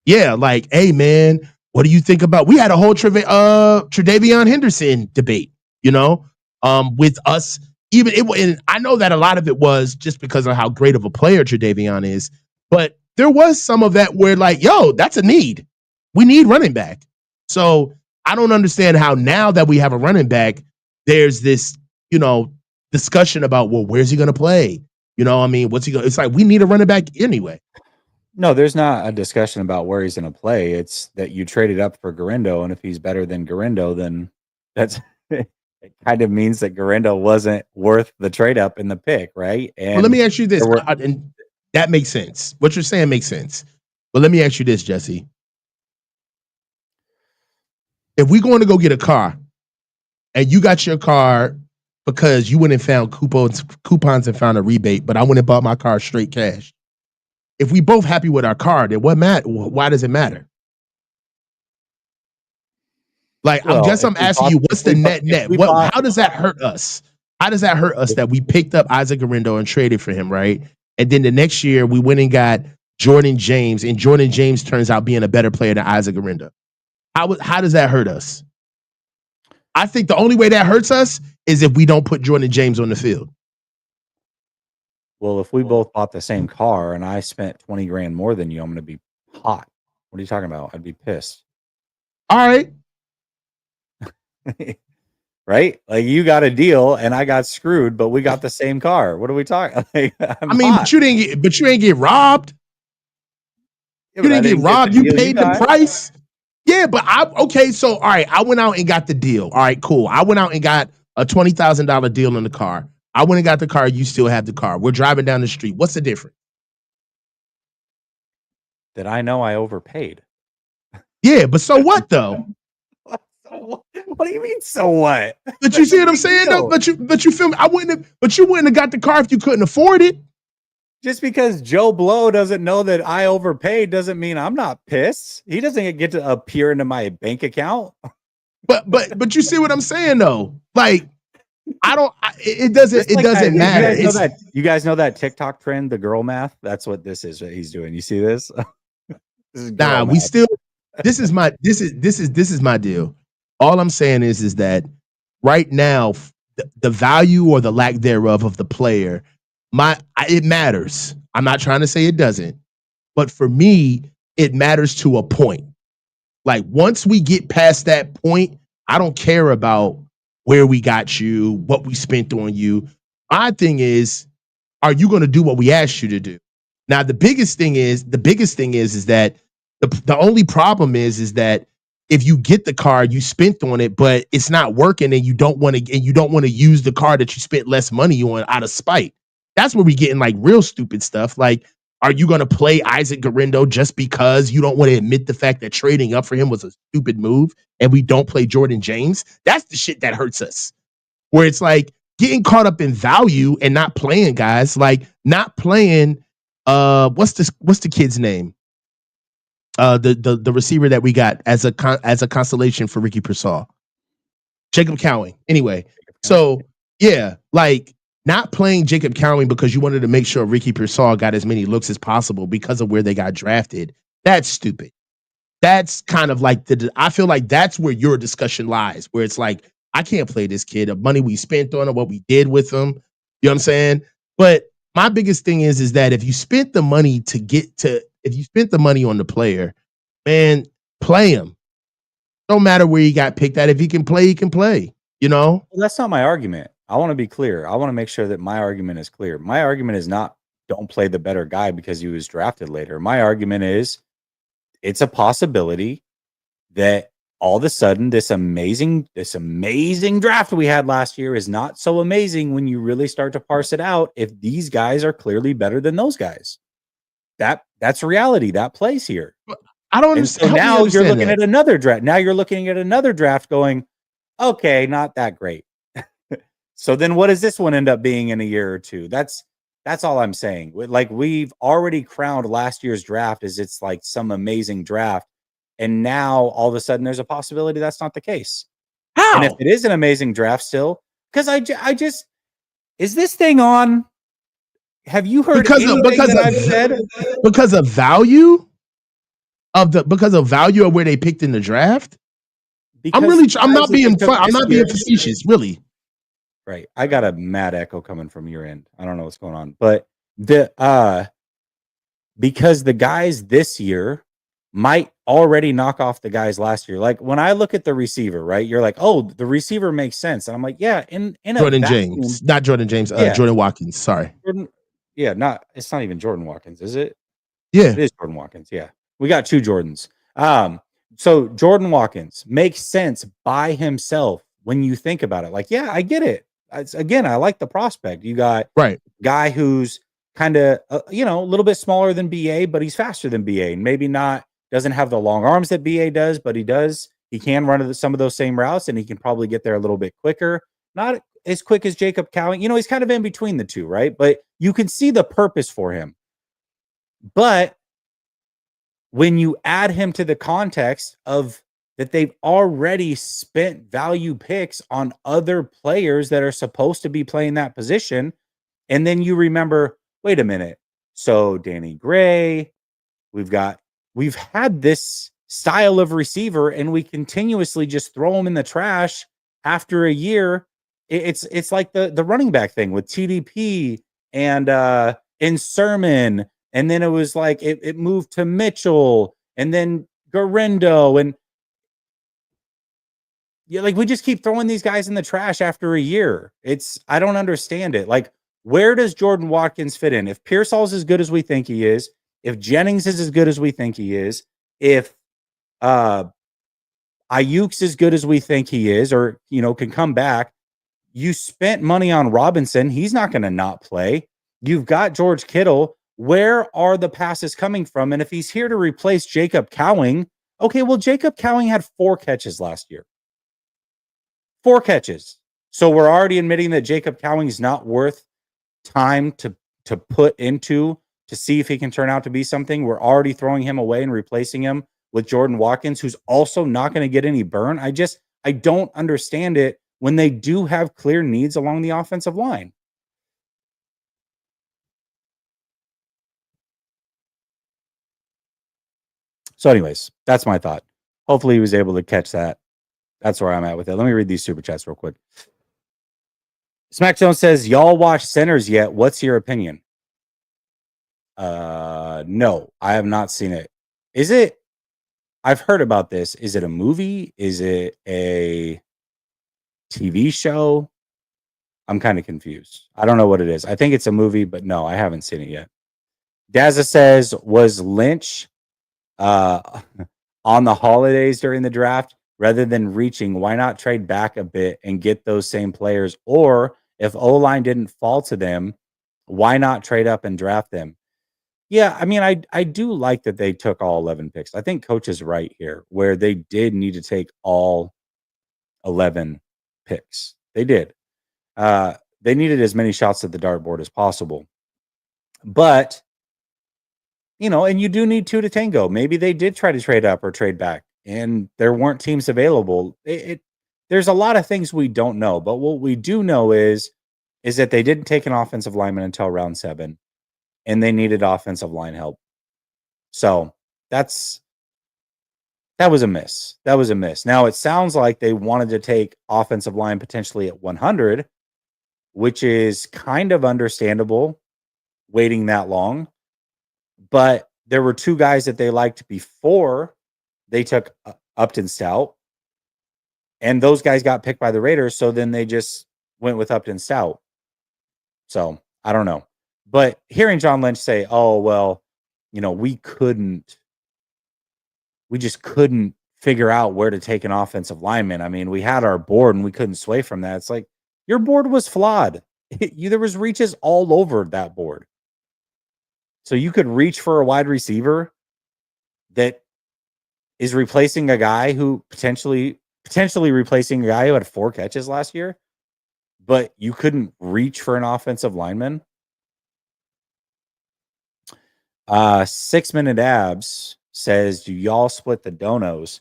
like, hey man, what do you think about? We had a whole Tre'Davion Henderson debate, with us. And I know that a lot of it was just because of how great of a player Tre'Davion is, but there was some of that where like, yo, that's a need. We need running back. So I don't understand how now that we have a running back, there's this, discussion about, well, where's he going to play? What's he going? It's like we need a running back anyway. No, there's not a discussion about where he's going to play. It's that you traded up for Garendo, and if he's better than Garendo, then that's it kind of means that Garendo wasn't worth the trade up in the pick, right? And well, let me ask you this, and that makes sense. What you're saying makes sense. But let me ask you this, Jesse. If we're going to go get a car, and you got your car because you went and found coupons and found a rebate, but I went and bought my car straight cash. If we both happy with our car, then what matter? Why does it matter? Like, I guess I'm asking you, what's the net? How does that hurt us? How does that hurt us that we picked up Isaac Garendo and traded for him, right? And then the next year we went and got Jordan James, and Jordan James turns out being a better player than Isaac Garendo. How does that hurt us? I think the only way that hurts us is if we don't put Jordan James on the field. Well, if we both bought the same car and I spent 20 grand more than you, I'm going to be hot. What are you talking about? I'd be pissed. All right. right? Like you got a deal and I got screwed, but we got the same car. What are we talking? Like, I I'm mean, not. but you ain't get robbed. Yeah, You but I didn't get didn't get the robbed. You deal you paid the got. price. Yeah, but okay. So, all right, I went out and got the deal. All right, cool. I went out and got a $20,000 deal on the car. I went and got the car. You still have the car. We're driving down the street. What's the difference? That I know I overpaid. Yeah, but so what though? What do you mean? So what? But you That's see a what I'm big saying though? deal. But you feel me? But you wouldn't have got the car if you couldn't afford it. Just because Joe Blow doesn't know that I overpaid doesn't mean I'm not pissed. He doesn't get to appear into my bank account. But you see what I'm saying though? Like I don't. Just It like that. doesn't You matter. guys know It's that. You guys know that TikTok trend, the girl math. That's what this is. What he's doing. You see this? This is girl nah. We math. still. This is my deal. All I'm saying is that right now the value or the lack thereof of the player, it matters. I'm not trying to say it doesn't, but for me, it matters to a point. Like once we get past that point, I don't care about where we got you, what we spent on you. My thing is, are you going to do what we asked you to do? Now, the biggest thing is that the only problem is that if you get the car you spent on it, but it's not working, and you don't want to use the car that you spent less money on out of spite. That's where we get in like real stupid stuff. Like, are you going to play Isaac Garindo just because you don't want to admit the fact that trading up for him was a stupid move, and we don't play Jordan James? That's the shit that hurts us, where it's like getting caught up in value and not playing guys, like not playing what's the kid's name? The receiver that we got as a consolation for Ricky Persall. Jacob Cowing. Anyway, so yeah, like not playing Jacob Cowing because you wanted to make sure Ricky Persall got as many looks as possible because of where they got drafted. That's stupid. That's kind of like I feel like that's where your discussion lies, where it's like, I can't play this kid. The money we spent on him, what we did with him. You know what I'm saying? But my biggest thing is that if you spent the money if you spent the money on the player, man, play him. Don't matter where he got picked at. If he can play, he can play. You know? Well, that's not my argument. I want to be clear. I want to make sure that my argument is clear. My argument is not don't play the better guy because he was drafted later. My argument is it's a possibility that all of a sudden this amazing draft we had last year is not so amazing when you really start to parse it out. If these guys are clearly better than those guys, that's reality that plays here. I don't And so understand. now you're looking at another draft. Now you're looking at another draft going, okay, not that great. So then what does this one end up being in a year or two? That's all I'm saying. Like we've already crowned last year's draft as it's like some amazing draft. And now all of a sudden there's a possibility that's not the case. How? And if it is an amazing draft still, because I just, is this thing on? Have you heard anything that I've said? Because of value because of value of where they picked in the draft. Because I'm not being year, facetious, really. Right. I got a mad echo coming from your end. I don't know what's going on. But because the guys this year might already knock off the guys last year. Like when I look at the receiver, right? You're like, oh, the receiver makes sense. And I'm like, yeah, in Jordan James. Not Jordan James, Jordan Watkins. Sorry. It's not even Jordan Watkins, is it? Yeah. It is Jordan Watkins. Yeah. We got two Jordans. So Jordan Watkins makes sense by himself when you think about it. Like, yeah, I get it. Again, I like the prospect. You got guy who's kind of a little bit smaller than BA, but he's faster than BA, and maybe doesn't have the long arms that BA does, but he can run some of those same routes, and he can probably get there a little bit quicker. Not as quick as Jacob Cowing. He's kind of in between the two, right? But you can see the purpose for him. But when you add him to the context of that they've already spent value picks on other players that are supposed to be playing that position, and then you remember, wait a minute, so Danny Gray, we've had this style of receiver, and we continuously just throw them in the trash after a year. It's like the running back thing with TDP and Sermon. And then it was like it moved to Mitchell and then Garindo. And Yeah, like we just keep throwing these guys in the trash after a year. I don't understand it. Like, where does Jordan Watkins fit in? If Pearsall's as good as we think he is, if Jennings is as good as we think he is, if uh Ayuk's as good as we think he is, or can come back, you spent money on Robinson. He's not going to not play. You've got George Kittle. Where are the passes coming from? And if he's here to replace Jacob Cowing, okay, well, Jacob Cowing had 4 catches last year. 4 catches. So we're already admitting that Jacob Cowing is not worth time to put into to see if he can turn out to be something. We're already throwing him away and replacing him with Jordan Watkins, who's also not going to get any burn. I don't understand it when they do have clear needs along the offensive line. So anyways, that's my thought. Hopefully he was able to catch that. That's where I'm at with it. Let me read these super chats real quick. SmackDown says, y'all watch Sinners yet? What's your opinion? No, I have not seen it. Is it? I've heard about this. Is it a movie? Is it a TV show? I'm kind of confused. I don't know what it is. I think it's a movie, but no, I haven't seen it yet. Daza says, was Lynch on the holidays during the draft rather than reaching? Why not trade back a bit and get those same players? Or if O-line didn't fall to them, why not trade up and draft them? Yeah, I mean, I do like that they took all 11 picks. I think Coach is right here, where they did need to take all 11 picks. They did. They needed as many shots at the dartboard as possible. But, and you do need 2 to tango. Maybe they did try to trade up or trade back, and there weren't teams available. There's a lot of things we don't know, but what we do know is that they didn't take an offensive lineman until round 7. And they needed offensive line help. So that was a miss. That was a miss. Now, it sounds like they wanted to take offensive line potentially at 100, which is kind of understandable waiting that long. But there were 2 guys that they liked before they took Upton Stout. And those guys got picked by the Raiders. So then they just went with Upton Stout. So I don't know. But hearing John Lynch say, oh, well, we just couldn't figure out where to take an offensive lineman. I mean, we had our board and we couldn't sway from that. It's like, your board was flawed. There was reaches all over that board. So you could reach for a wide receiver that is replacing a guy who potentially replacing a guy who had 4 catches last year, but you couldn't reach for an offensive lineman. 6-minute abs says, do y'all split the donos?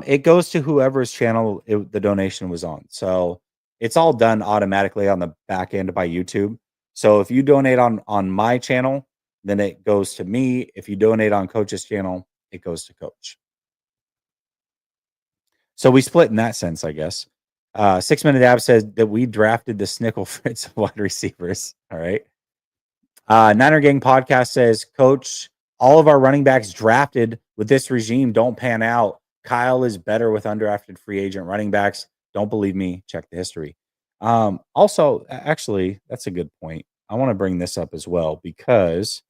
It goes to whoever's channel the donation was on. So it's all done automatically on the back end by YouTube. So if you donate on my channel, then it goes to me. If you donate on Coach's channel, it goes to Coach. So we split in that sense, I guess. 6-minute ab says that we drafted the Snickle Fritz wide receivers. All right. Niner Gang Podcast says, Coach, all of our running backs drafted with this regime don't pan out. Kyle is better with undrafted free agent running backs. Don't believe me? Check the history. Also, actually, that's a good point. I want to bring this up as well because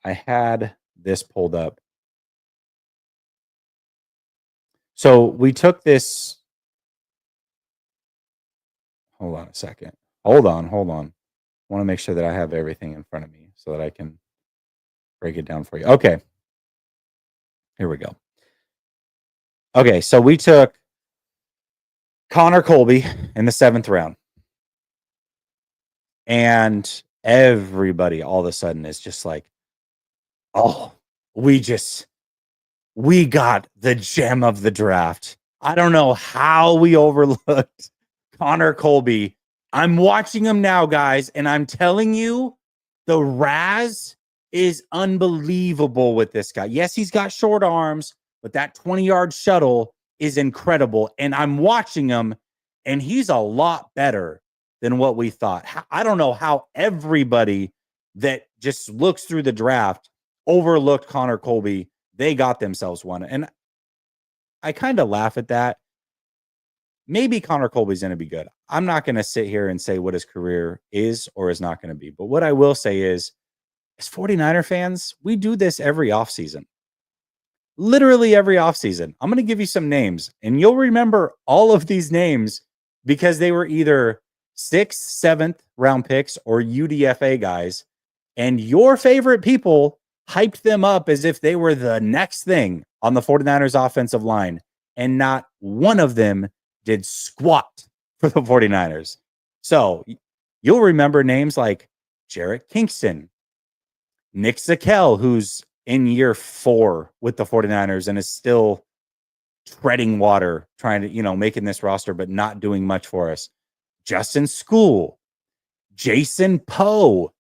I had this pulled up. So we took this. Hold on a second. Hold on. I want to make sure that I have everything in front of me so that I can break it down for you. Okay. Here we go. Okay, so we took Connor Colby in the 7th round. And everybody all of a sudden is just like, oh, we got the gem of the draft. I don't know how we overlooked Connor Colby. I'm watching him now, guys, and I'm telling you, the Raz is unbelievable with this guy. Yes, he's got short arms, but that 20-yard shuttle is incredible. And I'm watching him, and he's a lot better than what we thought. I don't know how everybody that just looks through the draft overlooked Connor Colby. They got themselves one. And I kind of laugh at that maybe Connor Colby's going to be good. I'm not going to sit here and say what his career is or is not going to be. But what I will say is, as 49er fans, we do this every offseason. Literally every offseason. I'm going to give you some names, and you'll remember all of these names because they were either 6th, 7th round picks or UDFA guys. And your favorite people hyped them up as if they were the next thing on the 49ers offensive line. And not one of them did squat for the 49ers. So you'll remember names like Jarrett Kingston, Nick Zakel, who's in year 4 with the 49ers and is still treading water, trying to, making this roster, but not doing much for us. Justin School, Jason Poe,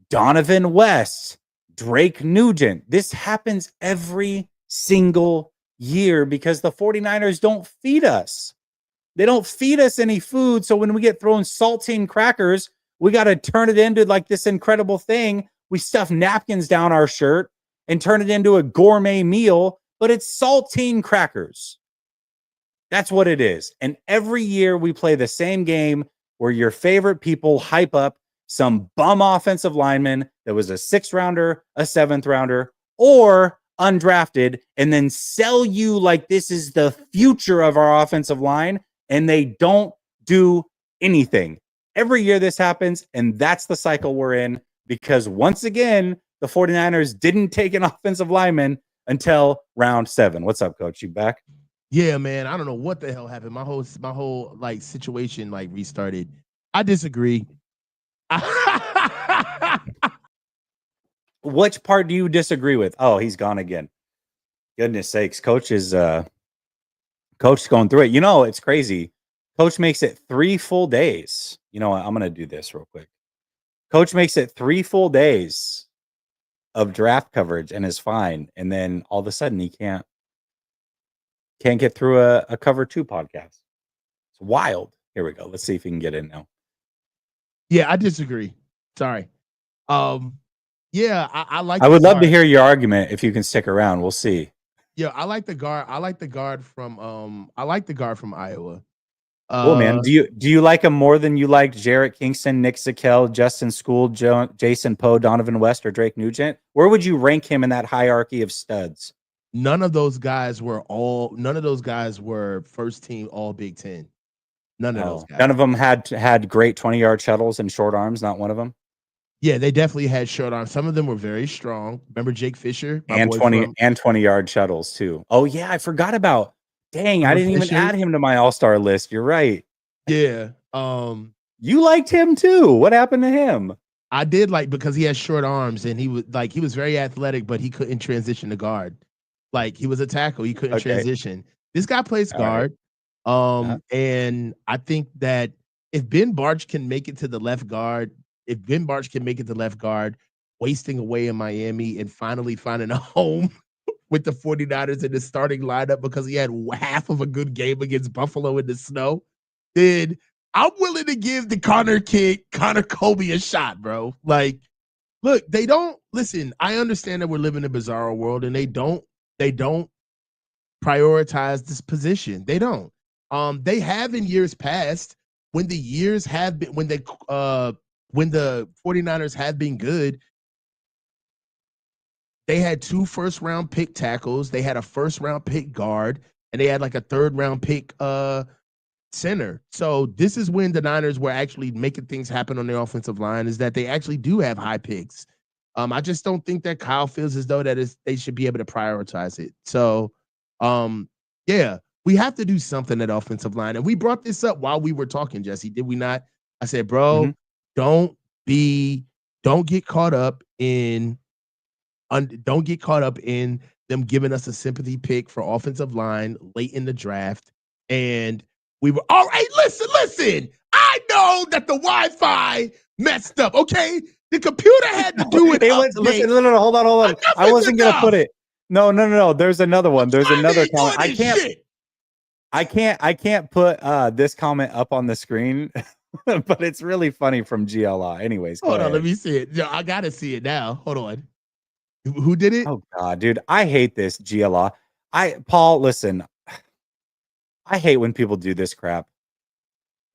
Donovan West, Drake Nugent. This happens every single year because the 49ers don't feed us. They don't feed us any food. So when we get thrown saltine crackers, we got to turn it into like this incredible thing. We stuff napkins down our shirt and turn it into a gourmet meal, but it's saltine crackers. That's what it is. And every year we play the same game where your favorite people hype up some bum offensive lineman that was a 6th rounder, a 7th rounder, or undrafted, and then sell you like this is the future of our offensive line, and they don't do anything. Every year this happens, and that's the cycle we're in because once again, the 49ers didn't take an offensive lineman until round 7. What's up, Coach? You back? Yeah, man. I don't know what the hell happened. My whole like situation like restarted. I disagree. Which part do you disagree with? Oh, he's gone again. Goodness sakes, Coach is going through it. It's crazy. Coach makes it 3 full days. You know what? I'm gonna do this real quick. Coach makes it 3 full days of draft coverage and is fine, and then all of a sudden he can't get through a cover 2 podcast. It's wild. Here we go. Let's see if he can get in now. Yeah, I disagree. Sorry. Yeah, I like. I would love to hear your argument if you can stick around. We'll see. Yeah, I like the guard. I like the guard from Iowa. Cool, man. Do you like him more than you liked Jarrett Kingston, Nick Zakel, Justin School, Jason Poe, Donovan West, or Drake Nugent? Where would you rank him in that hierarchy of studs? None of those guys were first team all Big Ten. None of those guys. None of them had great 20-yard shuttles and short arms. Not one of them. Yeah, they definitely had short arms. Some of them were very strong. Remember Jake Fisher? And 20-yard shuttles too. Oh yeah, I forgot about. Dang, I didn't even add him to my all-star list. You're right. Yeah. You liked him too. What happened to him? I did because he has short arms and he was very athletic, but he couldn't transition to guard. Like he was a tackle, he couldn't transition. This guy plays guard. Right. And I think that if Ben Barch can make it to the left guard, wasting away in Miami and finally finding a home with the 49ers in the starting lineup because he had half of a good game against Buffalo in the snow, then I'm willing to give the Connor Colby a shot, bro. Like, look, they don't listen. I understand that we're living in a bizarre world and they don't prioritize this position. They don't. They have in years past when the 49ers have been good. They had 2 first-round pick tackles. They had a first-round pick guard, and they had like a third-round pick center. So this is when the Niners were actually making things happen on their offensive line, is that they actually do have high picks. I just don't think that Kyle feels as though they should be able to prioritize it. So, yeah, we have to do something at offensive line. And we brought this up while we were talking, Jesse, did we not? I said, bro, don't get caught up in them giving us a sympathy pick for offensive line late in the draft. And we were all right. Listen. I know that the Wi-Fi messed up. Okay, the computer had to do it. Listen, no, hold on. I wasn't gonna put it. No. There's another one. There's another comment. I can't put this comment up on the screen, but it's really funny from GLI. Anyways, hold on. Let me see it. I gotta see it now. Hold on. Who did it? Oh God, dude, I hate this GLI. Paul, listen. I hate when people do this crap.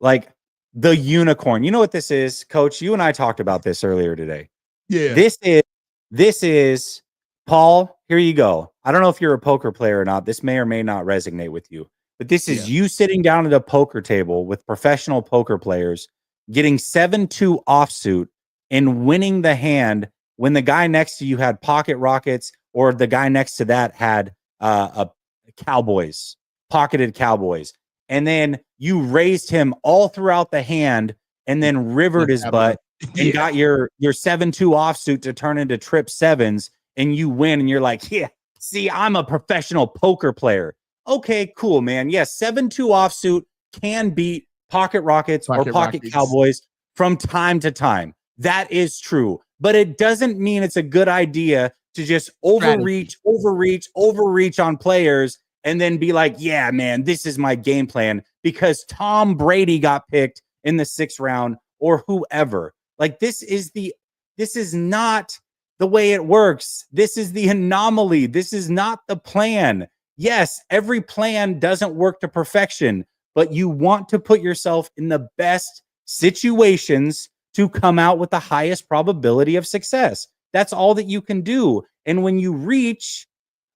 Like the unicorn. You know what this is, Coach? You and I talked about this earlier today. Yeah, This is this is Paul, here you go. I don't know if you're a poker player or not. This may or may not resonate with you. But this yeah. is you sitting down at a poker table with professional poker players, getting 7-2 offsuit and winning the hand when the guy next to you had pocket rockets or the guy next to that had a cowboys, pocketed cowboys. And then you raised him all throughout the hand and then rivered his butt and Yeah. got your 7-2 offsuit to turn into trip sevens and you win and you're like, yeah, see, I'm a professional poker player. Okay, cool, man. Yes, 7-2 offsuit can beat pocket rockets or Pocket pocket Rockets. cowboys from time to time. That is true. But it doesn't mean it's a good idea to just Strategy. overreach on players and then be like, yeah, man, this is my game plan because Tom Brady got picked in the 6th round or whoever. Like this is not the way it works. This is the anomaly. This is not the plan. Yes, every plan doesn't work to perfection, but you want to put yourself in the best situations to come out with the highest probability of success. That's all that you can do. And when you reach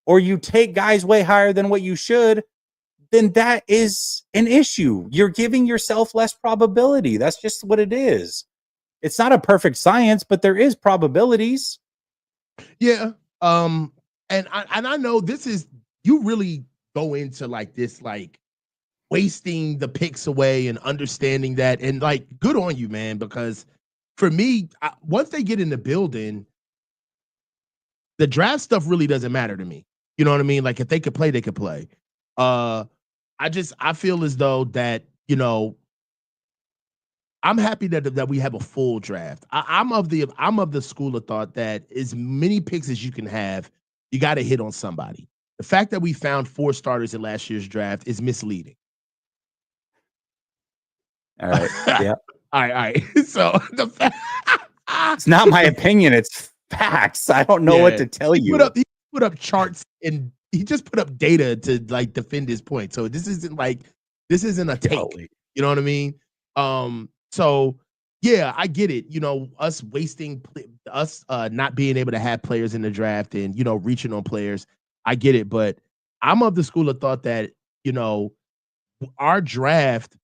or you take guys way higher than what you should, then that is an issue. You're giving yourself less probability. That's just what it is. It's not a perfect science, but there is probabilities. Yeah. And I know this is you really go into like this like wasting the picks away and understanding that and like good on you, man, because for me, once they get in the building, the draft stuff really doesn't matter to me. You know what I mean? Like if they could play, they could play. Uh I feel as though that, I'm happy that we have a full draft. I'm of the school of thought that as many picks as you can have, you got to hit on somebody. The fact that we found 4 starters in last year's draft is misleading. All right. Yeah. All right. So the fact, It's not my the, opinion. It's facts. I don't know what yeah, to tell he put you. up he put up charts and he just put up data to like defend his point. So this isn't a take. Golly. You know what I mean? So yeah, I get it. Us wasting us not being able to have players in the draft and reaching on players. I get it, but I'm of the school of thought that our draft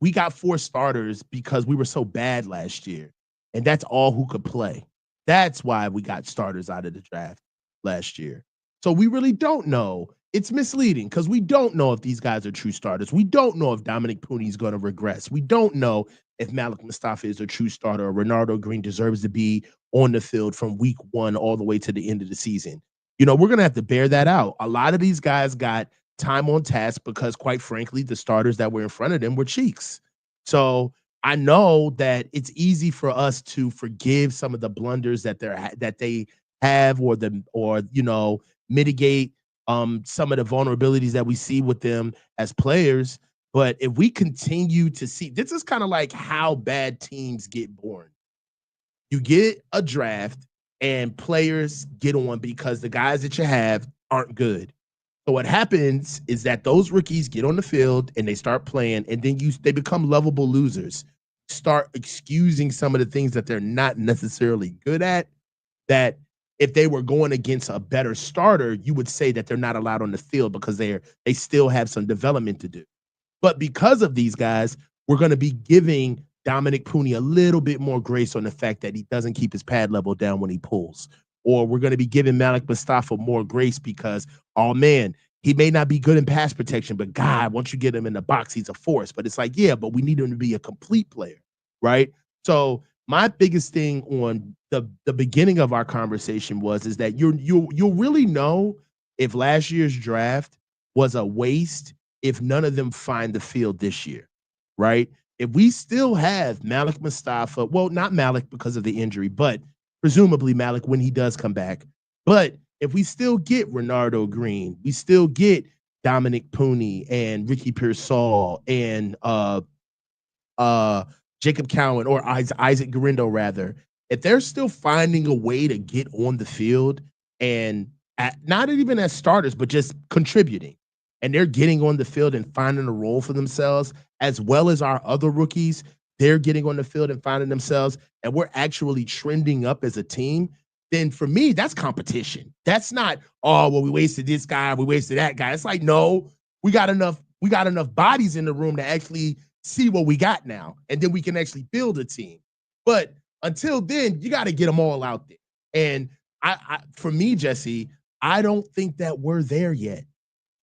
we got 4 starters because we were so bad last year, and that's all who could play. That's why we got starters out of the draft last year. So we really don't know. It's misleading because we don't know if these guys are true starters. We don't know if Dominic Pooney is going to regress. We don't know if Malik Mustafa is a true starter or Renardo Green deserves to be on the field from week 1 all the way to the end of the season. We're going to have to bear that out. A lot of these guys got time on task because, quite frankly, the starters that were in front of them were cheeks. So I know that it's easy for us to forgive some of the blunders that they have, or mitigate some of the vulnerabilities that we see with them as players. But if we continue to see, this is kind of like how bad teams get born. You get a draft and players get on because the guys that you have aren't good. So what happens is that those rookies get on the field and they start playing, and then they become lovable losers. Start excusing some of the things that they're not necessarily good at. That if they were going against a better starter, you would say that they're not allowed on the field because they still have some development to do. But because of these guys, we're going to be giving Dominic Pooney a little bit more grace on the fact that he doesn't keep his pad level down when he pulls. Or we're going to be giving Malik Mustafa more grace because, oh man, he may not be good in pass protection, but God, once you get him in the box, he's a force. But it's like, yeah, but we need him to be a complete player, right? So my biggest thing on the beginning of our conversation is that you'll really know if last year's draft was a waste if none of them find the field this year, right? If we still have Malik Mustafa, well, not Malik because of the injury, but presumably Malik when he does come back. But if we still get Renardo Green, we still get Dominic Pooney and Ricky Pearsall and Jacob Cowan or Isaac Garindo rather, if they're still finding a way to get on the field and not even as starters, but just contributing, and they're getting on the field and finding a role for themselves, as well as our other rookies, they're getting on the field and finding themselves, and we're actually trending up as a team, then for me, that's competition. That's not, oh, well, we wasted this guy, we wasted that guy. It's like, no, we got enough bodies in the room to actually see what we got now, and then we can actually build a team. But until then, you got to get them all out there. And for me, Jesse, I don't think that we're there yet.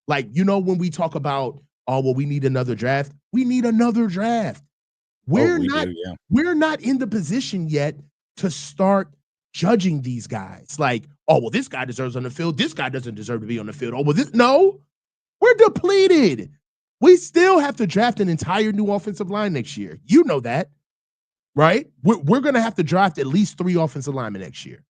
Like, when we talk about, oh, well, we need another draft. We need another draft. Oh, We're we not do, yeah. we're not in the position yet to start judging these guys. Like, oh, well, this guy deserves on the field. This guy doesn't deserve to be on the field. Oh, well, no, we're depleted. We still have to draft an entire new offensive line next year. You know that, right? We're going to have to draft at least 3 offensive linemen next year.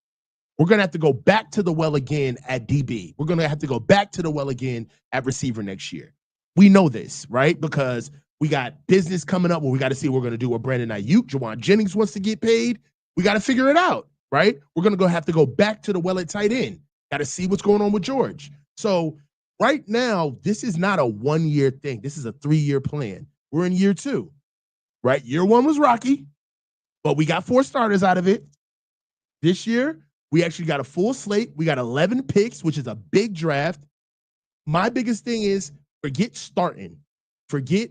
We're going to have to go back to the well again at DB. We're going to have to go back to the well again at receiver next year. We know this, right? Because we got business coming up where we got to see what we're going to do with Brandon Ayuk. Jawan Jennings wants to get paid. We got to figure it out, right? We're going to have to go back to the well at tight end. Got to see what's going on with George. So right now, this is not a 1-year thing. This is a 3-year plan. We're in year 2, right? Year 1 was rocky, but we got 4 starters out of it. This year, we actually got a full slate. We got 11 picks, which is a big draft. My biggest thing is forget starting. Forget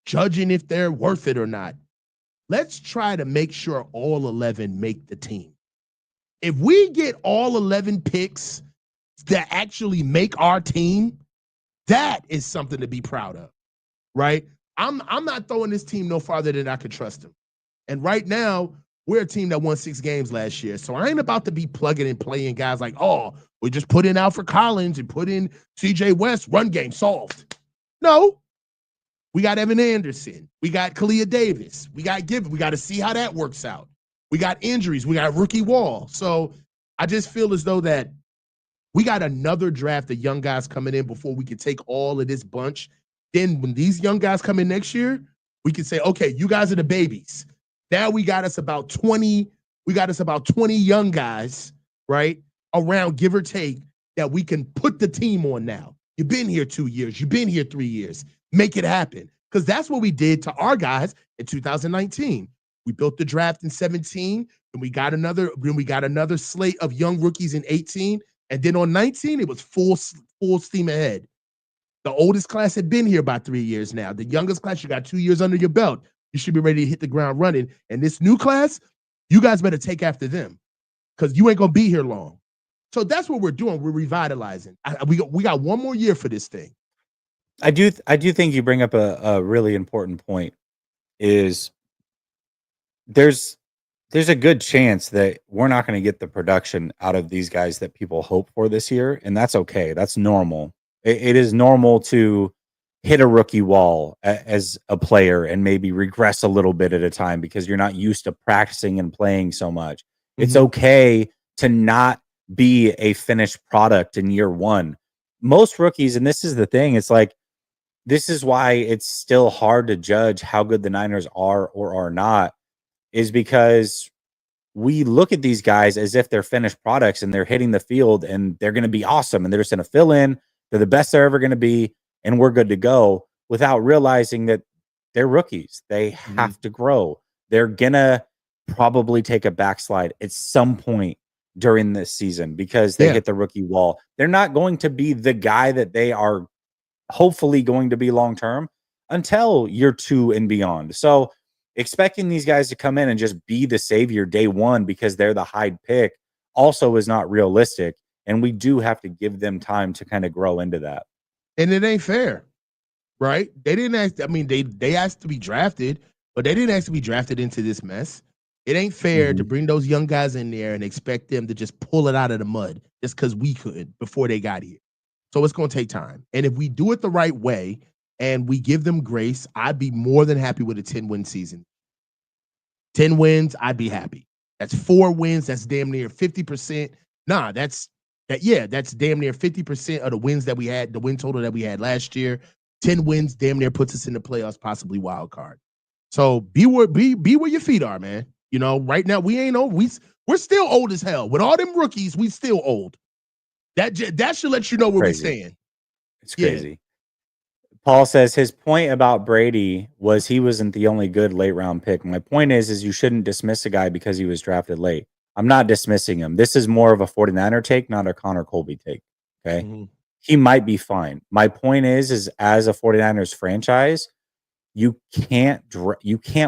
judging if they're worth it or not. Let's try to make sure all 11 make the team. If we get all 11 picks that actually make our team, that is something to be proud of, right? I'm not throwing this team no farther than I could trust them. And right now, we're a team that won 6 games last year. So I ain't about to be plugging and playing guys like, oh, we just put in Alfred Collins and put in CJ West, run game solved. No. We got Evan Anderson. We got Kalia Davis. We got Gibbon. We got to see how that works out. We got injuries. We got rookie Wall. So I just feel as though that we got another draft of young guys coming in before we can take all of this bunch. Then when these young guys come in next year, we can say, okay, you guys are the babies. Now we got us about 20 young guys, right? Around, give or take, that we can put the team on now. You've been here 2 years. You've been here 3 years. Make it happen. Because that's what we did to our guys in 2019. We built the draft in 17, and we got another slate of young rookies in 18. And then on 19, it was full steam ahead. The oldest class had been here about 3 years now. The youngest class, you got 2 years under your belt. You should be ready to hit the ground running. And this new class, you guys better take after them because you ain't going to be here long. So that's what we're doing. We're revitalizing. We got 1 more year for this thing. I do think you bring up a really important point. Is there's a good chance that we're not going to get the production out of these guys that people hope for this year, and that's okay. That's normal. It is normal to hit a rookie wall as a player and maybe regress a little bit at a time because you're not used to practicing and playing so much. Mm-hmm. It's okay to not be a finished product in year 1. Most rookies, and this is the thing, it's like, this is why it's still hard to judge how good the Niners are or are not, is because we look at these guys as if they're finished products and they're hitting the field and they're going to be awesome and they're just going to fill in. They're the best they're ever going to be and we're good to go, without realizing that they're rookies. They have to grow. They're going to probably take a backslide at some point during this season because they hit the rookie wall. They're not going to be the guy that they are hopefully going to be long-term until year 2 and beyond. So expecting these guys to come in and just be the savior day 1 because they're the high pick also is not realistic. And we do have to give them time to kind of grow into that. And it ain't fair, right? They didn't ask. I mean, they asked to be drafted, but they didn't ask to be drafted into this mess. It ain't fair to bring those young guys in there and expect them to just pull it out of the mud just because we could before they got here. So it's going to take time. And if we do it the right way and we give them grace, I'd be more than happy with a 10-win season. 10 wins, I'd be happy. That's 4 wins. That's damn near 50%. That's damn near 50% of the wins that we had, the win total that we had last year. 10 wins damn near puts us in the playoffs, possibly wild card. So be where your feet are, man. You know, right now we ain't old. We're still old as hell. With all them rookies, we still old. That should let you know where we stand. It's crazy. Paul says his point about Brady was he wasn't the only good late round pick. My point is you shouldn't dismiss a guy because he was drafted late. I'm not dismissing him. This is more of a 49er take, not a Connor Colby take. Okay. Mhm. He might be fine. My point is as a 49ers franchise, you can't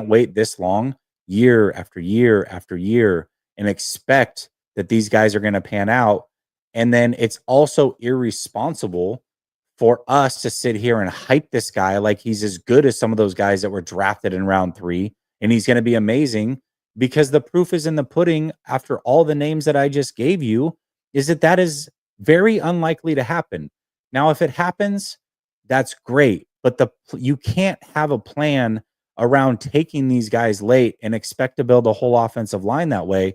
wait this long year after year after year and expect that these guys are going to pan out. And then it's also irresponsible for us to sit here and hype this guy like he's as good as some of those guys that were drafted in round 3 and he's going to be amazing, because the proof is in the pudding after all the names that I just gave you, is that is very unlikely to happen. Now if it happens, that's great, but you can't have a plan around taking these guys late and expect to build a whole offensive line that way.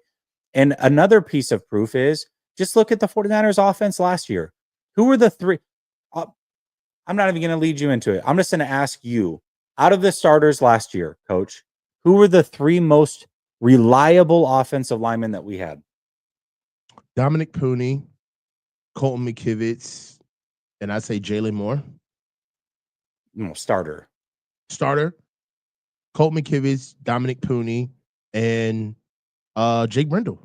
And another piece of proof is just look at the 49ers offense last year. Who were the three? uh, I'm not even going to lead you into it. I'm just going to ask you, out of the starters last year, coach, who were the 3 most reliable offensive linemen that we had? Dominic Pooney, Colton McKivitz, and I say Jalen Moore. No, starter. Starter, Colt McKivitz, Dominic Pooney, and Jake Brendel.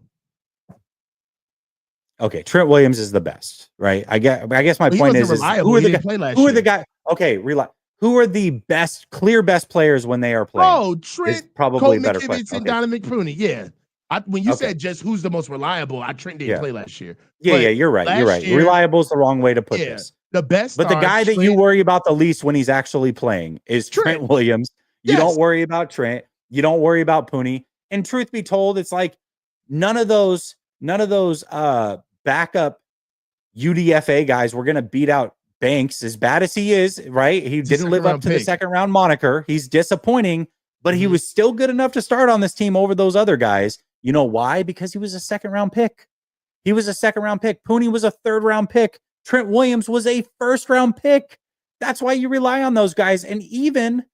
Okay, Trent Williams is the best, right? I guess my point is reliable. Who are the guys? Who are the guys? Okay, who are the clear best players when they are playing? Oh, Trent, is probably Colt a better McKivitz, question. and Dominic Pooney. Yeah. When you said just who's the most reliable, Trent didn't play last year. Yeah, you're right. You're right. Reliable is the wrong way to put this. The best, but the guy that you worry about the least when he's actually playing is Trent Williams. You don't worry about Trent. You don't worry about Pooney. And truth be told, it's like none of those backup UDFA guys were going to beat out Banks, as bad as he is, right? He didn't live up to the second round moniker. He's disappointing, but he was still good enough to start on this team over those other guys. You know why? Because he was a second round pick. He was a second round pick. Pooney was a third round pick. Trent Williams was a first round pick. That's why you rely on those guys. And even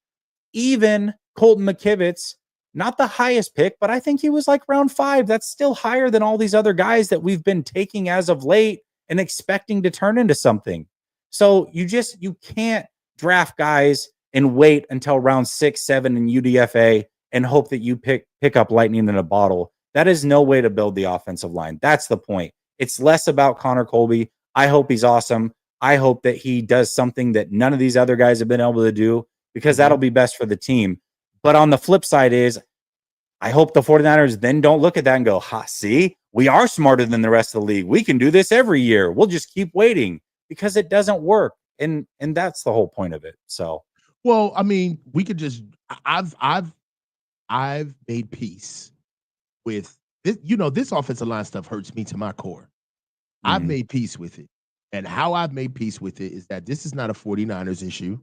Colton McKivitz, not the highest pick, but I think he was like round 5. That's still higher than all these other guys that we've been taking as of late and expecting to turn into something. So you can't draft guys and wait until round 6, 7 in UDFA and hope that you pick up lightning in a bottle. That is no way to build the offensive line. That's the point. It's less about Connor Colby. I hope he's awesome. I hope that he does something that none of these other guys have been able to do, because that'll be best for the team. But on the flip side is, I hope the 49ers then don't look at that and go, ha, see, we are smarter than the rest of the league. We can do this every year. We'll just keep waiting, because it doesn't work. And that's the whole point of it. So, well, I mean, we could just, I've made peace with this. You know, this offensive line stuff hurts me to my core. I've made peace with it. And how I've made peace with it is that this is not a 49ers issue.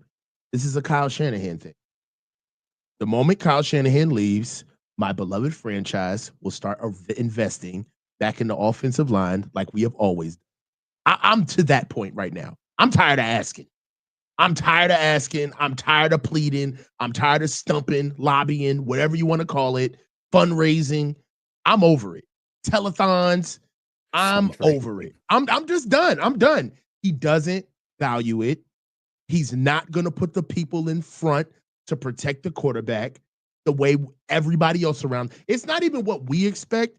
This is a Kyle Shanahan thing. The moment Kyle Shanahan leaves, my beloved franchise will start investing back in the offensive line like we have always done. I'm to that point right now. I'm tired of asking. I'm tired of pleading. I'm tired of stumping, lobbying, whatever you want to call it, fundraising. I'm over it. Telethons. I'm over it. I'm just done. I'm done. He doesn't value it. He's not going to put the people in front to protect the quarterback the way everybody else around. It's not even what we expect.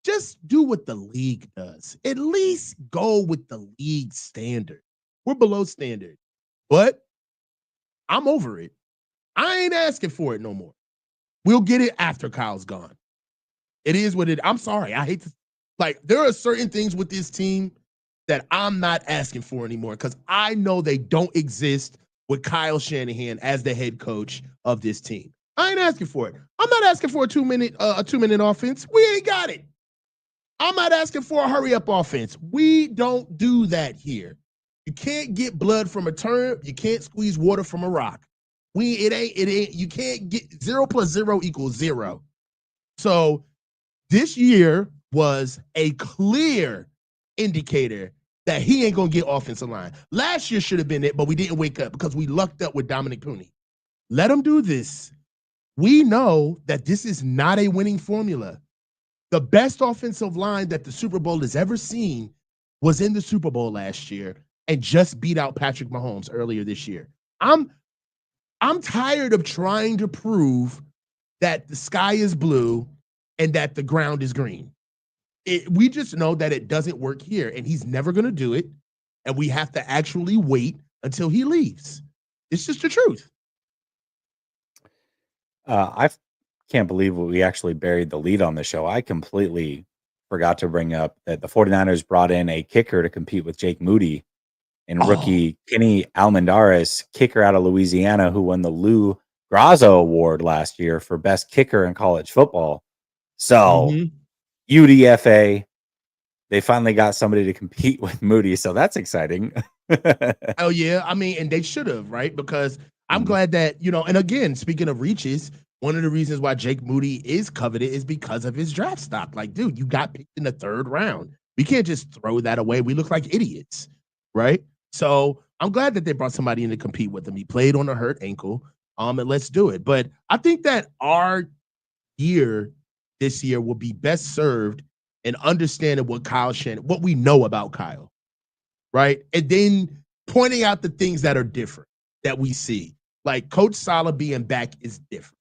Just do what the league does. At least go with the league standard. We're below standard. But I'm over it. I ain't asking for it no more. We'll get it after Kyle's gone. It is what it. I'm sorry. I hate to. Like, there are certain things with this team that I'm not asking for anymore, because I know they don't exist with Kyle Shanahan as the head coach of this team. I ain't asking for it. I'm not asking for a 2-minute offense. We ain't got it. I'm not asking for a hurry up offense. We don't do that here. You can't get blood from a turnip. You can't squeeze water from a rock. It ain't, you can't get 0 + 0 = 0. So this year was a clear indicator that he ain't going to get offensive line. Last year should have been it, but we didn't wake up because we lucked up with Dominic Pooney. Let him do this. We know that this is not a winning formula. The best offensive line that the Super Bowl has ever seen was in the Super Bowl last year and just beat out Patrick Mahomes earlier this year. I'm I'm tired of trying to prove that the sky is blue and that the ground is green. We just know that it doesn't work here, and he's never going to do it. And we have to actually wait until he leaves. It's just the truth. I can't believe we actually buried the lead on the show. I completely forgot to bring up that the 49ers brought in a kicker to compete with Jake Moody and Oh, rookie Kenny Almendarez, kicker out of Louisiana, who won the Lou Grasso Award last year for best kicker in college football. So mhm. UDFA, they finally got somebody to compete with Moody. So that's exciting. Oh yeah, I mean, and they should have, right? Because I'm Mhm. glad that and again, speaking of reaches, one of the reasons why Jake Moody is coveted is because of his draft stock. Like, dude, you got picked in the 3rd round. We can't just throw that away. We look like idiots, right? So I'm glad that they brought somebody in to compete with him. He played on a hurt ankle. And let's do it. But I think that our year this year will be best served in understanding what we know about Kyle, right? And then pointing out the things that are different that we see. Like Coach Salah being back is different,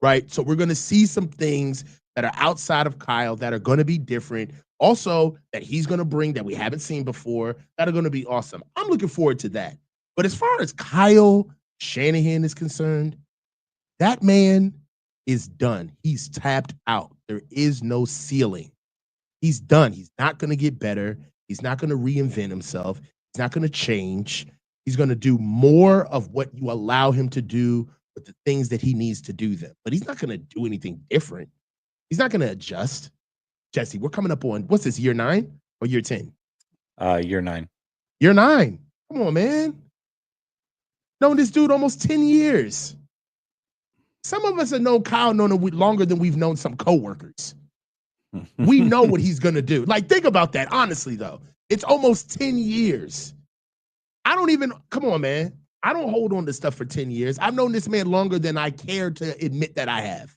right? So we're going to see some things that are outside of Kyle that are going to be different. Also, that he's going to bring that we haven't seen before that are going to be awesome. I'm looking forward to that. But as far as Kyle Shanahan is concerned, that man is done. He's tapped out. There is no ceiling. He's done. He's not going to get better. He's not going to reinvent himself. He's not going to change. He's going to do more of what you allow him to do with the things that he needs to do them. But he's not going to do anything different. He's not going to adjust. Jesse, we're coming up on what's this, year 9 or year 10? Year 9. Year 9. Come on, man. Known this dude almost 10 years. Some of us have known Kyle longer than we've known some coworkers. We know what he's going to do. Like, think about that. Honestly, though, it's almost 10 years. I don't even, come on, man. I don't hold on to stuff for 10 years. I've known this man longer than I care to admit that I have.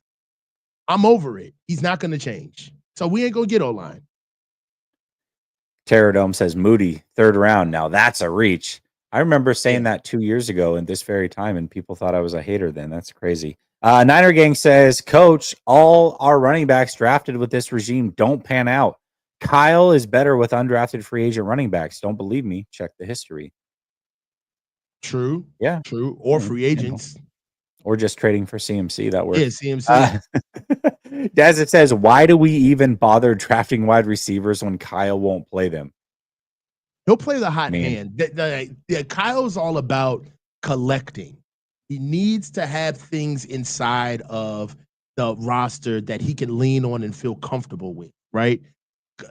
I'm over it. He's not going to change. So we ain't going to get O-line. Terror Dome says Moody, 3rd round. Now that's a reach. I remember saying Yeah. that 2 years ago in this very time, and people thought I was a hater then. That's crazy. Niner Gang says, Coach, all our running backs drafted with this regime don't pan out. Kyle is better with undrafted free agent running backs. Don't believe me? Check the history. True. Yeah. True. Or free agents. Or just trading for CMC. That Yeah, works. CMC. As it says, why do we even bother drafting wide receivers when Kyle won't play them? He'll play the I hot mean, hand. Kyle's all about collecting. He needs to have things inside of the roster that he can lean on and feel comfortable with, right?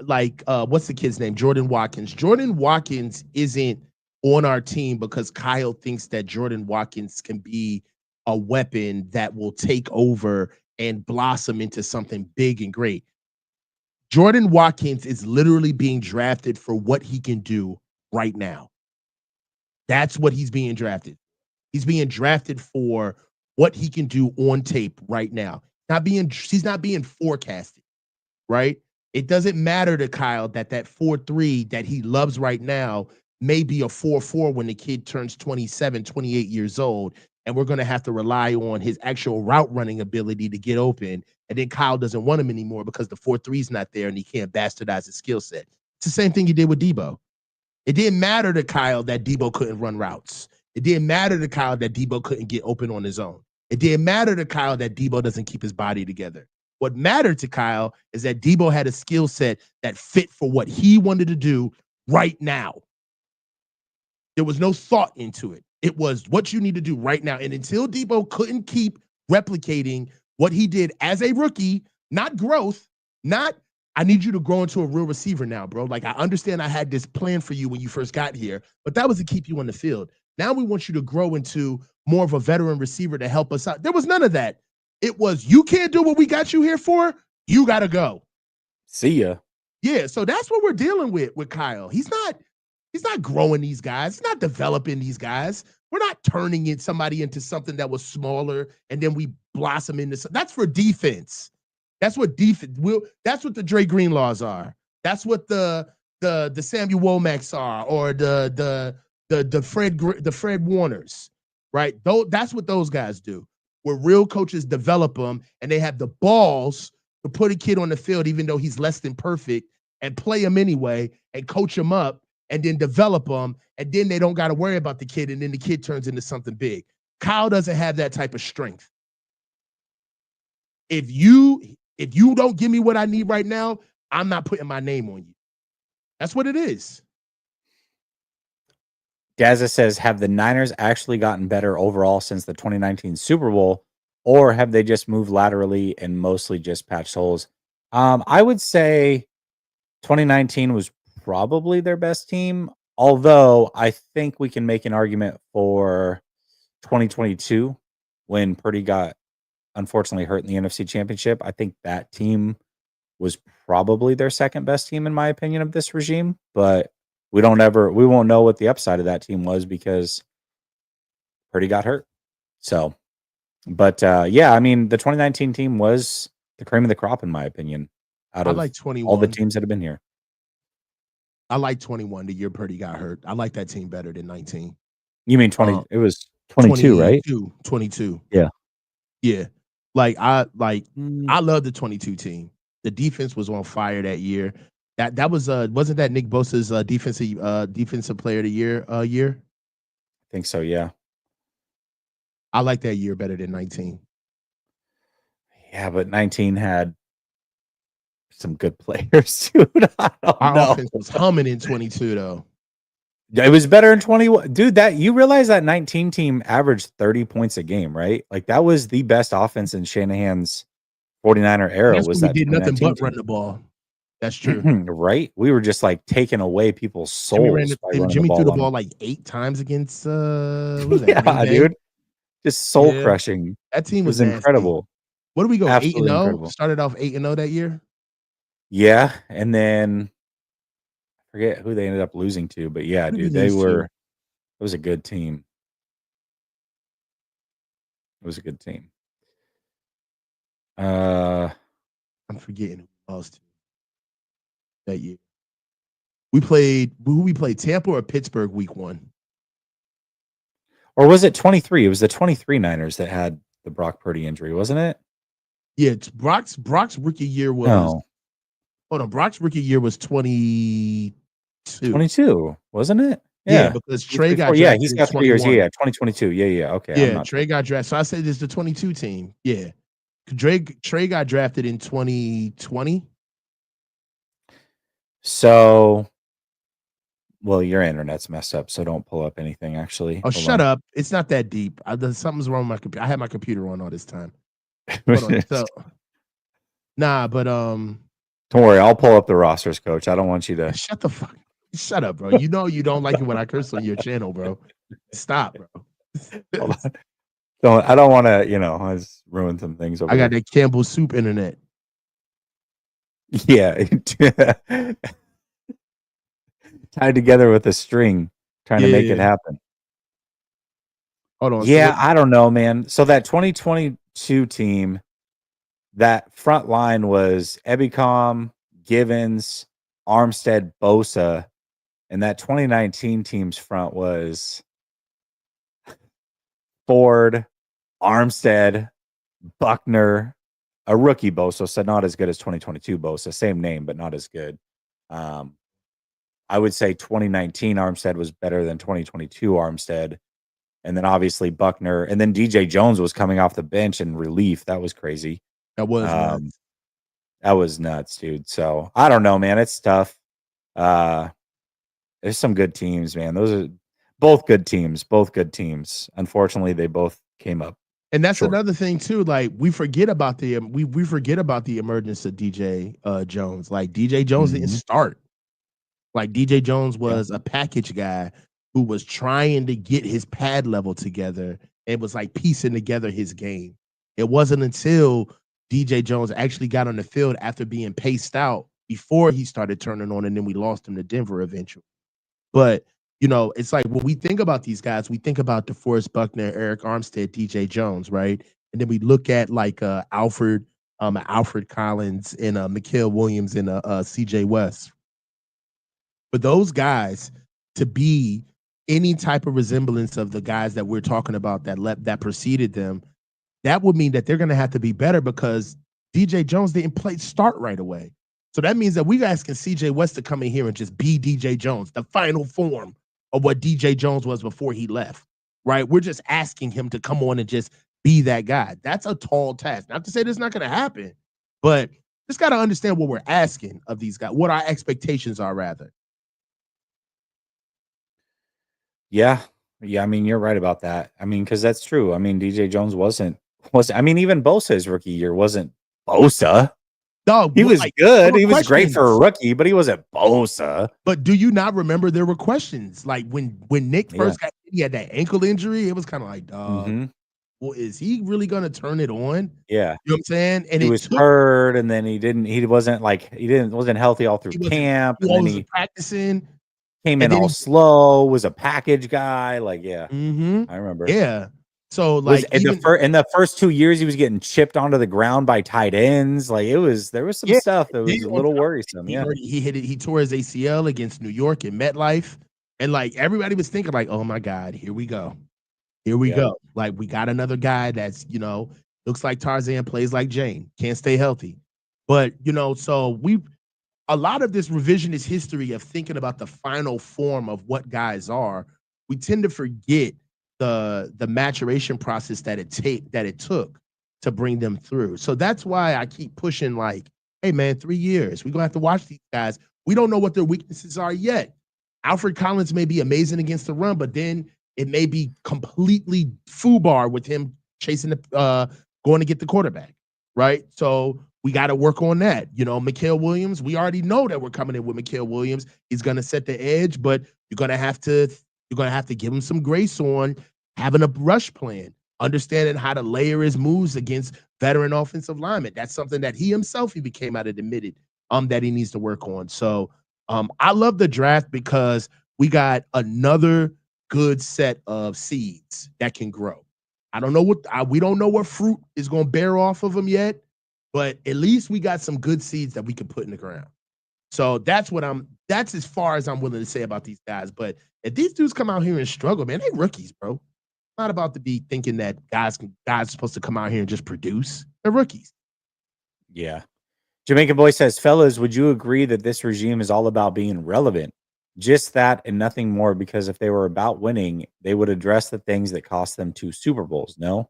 Like, what's the kid's name? Jordan Watkins. Jordan Watkins isn't on our team because Kyle thinks that Jordan Watkins can be a weapon that will take over and blossom into something big and great. Jordan Watkins is literally being drafted for what he can do right now. That's what he's being drafted. He's being drafted for what he can do on tape right now. He's not being forecasted, right? It doesn't matter to Kyle that 4.3 that he loves right now may be a 4.4 when the kid turns 27, 28 years old. And we're going to have to rely on his actual route running ability to get open. And then Kyle doesn't want him anymore because the 4.3 is not there and he can't bastardize his skill set. It's the same thing he did with Debo. It didn't matter to Kyle that Debo couldn't run routes. It didn't matter to Kyle that Debo couldn't get open on his own. It didn't matter to Kyle that Debo doesn't keep his body together. What mattered to Kyle is that Debo had a skill set that fit for what he wanted to do right now. There was no thought into it. It was what you need to do right now. And until Debo couldn't keep replicating what he did as a rookie, not growth, not I need you to grow into a real receiver now, bro. Like, I understand I had this plan for you when you first got here, but that was to keep you on the field. Now we want you to grow into more of a veteran receiver to help us out. There was none of that. It was, you can't do what we got you here for. You got to go. see ya. Yeah, so that's what we're dealing with Kyle. He's not growing these guys. He's not developing these guys. We're not turning somebody into something that was smaller and then we blossom into. That's for defense. That's what defense will. That's what the Dre Greenlaws are. That's what the Samuel Womacs are, or the Fred Warners. right? Though that's what those guys do. Where real coaches develop them and they have the balls to put a kid on the field, even though he's less than perfect, and play him anyway and coach him up and then develop them. And then they don't got to worry about the kid. And then the kid turns into something big. Kyle doesn't have that type of strength. If you don't give me what I need right now, I'm not putting my name on you. That's what it is. Gaza says, have the Niners actually gotten better overall since the 2019 Super Bowl, or have they just moved laterally and mostly just patched holes? I would say 2019 was probably their best team, although I think we can make an argument for 2022 when Purdy got unfortunately hurt in the NFC Championship. I think that team was probably their second best team in my opinion of this regime, but we won't know what the upside of that team was because Purdy got hurt. So, but yeah, I mean, the 2019 team was the cream of the crop in my opinion out I of like all the 21. teams that have been here. I like 21 the year Purdy got hurt. I like that team better than 19. You mean 20? Um, It was 22, right? 22. Yeah. Yeah. I Mm, love the 22 team. The defense was on fire that year. That was wasn't that Nick Bosa's defensive player of the year? I think so. Yeah. I like that year better than 19. Yeah, but 19 had some good players, dude. I don't Our know. offense was humming in 22 though. It was better in 21. Dude, that you realize that 19 team averaged 30 points a game, right? Like that was the best offense in Shanahan's 49er And era that's was when we that did nothing 2019 but run team. the ball. That's true. Right? We were just like taking away people's souls by running the Jimmy threw ball the on ball them. like 8 times against what was that, Green Yeah, Bay? dude. Just soul Yeah. crushing. That team It was was nasty. incredible. What do we go? 8 and Absolutely 0? incredible. Started off 8 and 0 that year? Yeah. And then I forget who they ended up losing to, but yeah, Who did we dude, lose to? it was a good team. It was a good team. I'm forgetting who we lost to that year. We played Tampa or Pittsburgh week 1? Or was it 23? It was the 23 Niners that had the Brock Purdy injury, wasn't it? Yeah, it's Brock's rookie year was No. hold on, Brock's rookie year was 22. 22, wasn't it? Yeah, Yeah. because Trey got 2024. Yeah, drafted he's in got 3 years. Yeah, 21. yeah, 2022. Yeah, yeah. Okay, I'm Yeah, not Trey tripping. got drafted. So I said it's the 22 team. Yeah. Trey got drafted in 2020. So, well, your internet's messed up, so don't pull up anything actually. Oh, Hold shut on. up. It's not that deep. Something's wrong with my computer. I had my computer on all this time. Hold on. So nah, but Don't worry, I'll pull up the rosters, coach. I don't want you to shut up, bro. You know you don't like it when I curse on your channel, bro. Stop, bro. hold on. I don't want to, I just ruin some things over I got here. that Campbell soup internet. Yeah. Tied together with a string, trying to make it Yeah. happen. Hold on. So Yeah, I don't know, man. So that 2022 team, that front line was Ebicom, Givens, Armstead, Bosa, and that 2019 team's front was Ford, Armstead, Buckner, a rookie Bosa, so not as good as 2022 Bosa. Same name, but not as good. I would say 2019 Armstead was better than 2022 Armstead. And then obviously Buckner, and then DJ Jones was coming off the bench in relief. That was crazy. that was Um, nuts. that was nuts, dude. So I don't know, man. It's tough. There's some good teams, man. Those are both good teams. Both good teams. Unfortunately, they both came up And that's short. another thing too. Like we forget about we forget about the emergence of DJ Jones. Like DJ Jones didn't Mhm. start. Like DJ Jones Yeah. was a package guy who was trying to get his pad level together and was like piecing together his game. It wasn't until DJ Jones actually got on the field after being paced out before he started turning on, and then we lost him to Denver eventually. But it's like when we think about these guys, we think about DeForest Buckner, Eric Armstead, DJ Jones, right? And then we look at like Alfred Collins and Mikael Williams and CJ West. For those guys to be any type of resemblance of the guys that we're talking about that preceded them, that would mean that they're going to have to be better because DJ Jones didn't start right away. So that means that we asking CJ West to come in here and just be DJ Jones, the final form of what DJ Jones was before he left, right? We're just asking him to come on and just be that guy. That's a tall task. Not to say this is not going to happen, but just got to understand what we're asking of these guys, what our expectations are, rather. Yeah. Yeah, I mean, you're right about that. I mean, because that's true. I mean, DJ Jones wasn't I mean, even Bosa's rookie year wasn't Bosa. Dog, He was like there good. were He was great for a questions. rookie, but he wasn't Bosa. But do you not remember there were questions? Like when Nick Yeah. first got he had that ankle injury, it was kind of like, dog, Mhm. well, is he really gonna turn it on? Yeah. You know what I'm saying? And He it was took hurt, and then he wasn't healthy all through he wasn't camp, he and then wasn't he practicing, came and in then all he slow, was a package guy, like, yeah, mhm, I remember. yeah. So Was like in the first 2 years, he was getting chipped onto the ground by tight ends, like, there was some yeah, stuff that then was a on little top of it, worrisome, yeah. he tore his ACL against New York in MetLife, and like everybody was thinking like, oh my God, here we go. Here we Yep. go. Like we got another guy that's, looks like Tarzan, plays like Jane, can't stay healthy. But, so we a lot of this revisionist history of thinking about the final form of what guys are, we tend to forget the maturation process that it took to bring them through. So that's why I keep pushing like, hey man, 3 years. We're gonna have to watch these guys. We don't know what their weaknesses are yet. Alfred Collins may be amazing against the run, but then it may be completely foobar with him chasing going to get the quarterback, right? So we got to work on that. Mikael Williams, we already know that we're coming in with Mikael Williams. He's going to set the edge, but you're going to have to give him some grace on having a rush plan, understanding how to layer his moves against veteran offensive linemen. That's something that he himself he came out and admitted that he needs to work on. So I love the draft because we got another good set of seeds that can grow. I don't know we don't know what fruit is going to bear off of them yet, but at least we got some good seeds that we can put in the ground. So that's as far as I'm willing to say about these guys. But if these dudes come out here and struggle, man, they rookies, bro. Not about to be thinking that guys are supposed to come out here and just produce. They're rookies. Yeah. Jamaican Boy says, "Fellas, would you agree that this regime is all about being relevant? Just that and nothing more, because if they were about winning, they would address the things that cost them 2 Super Bowls, no?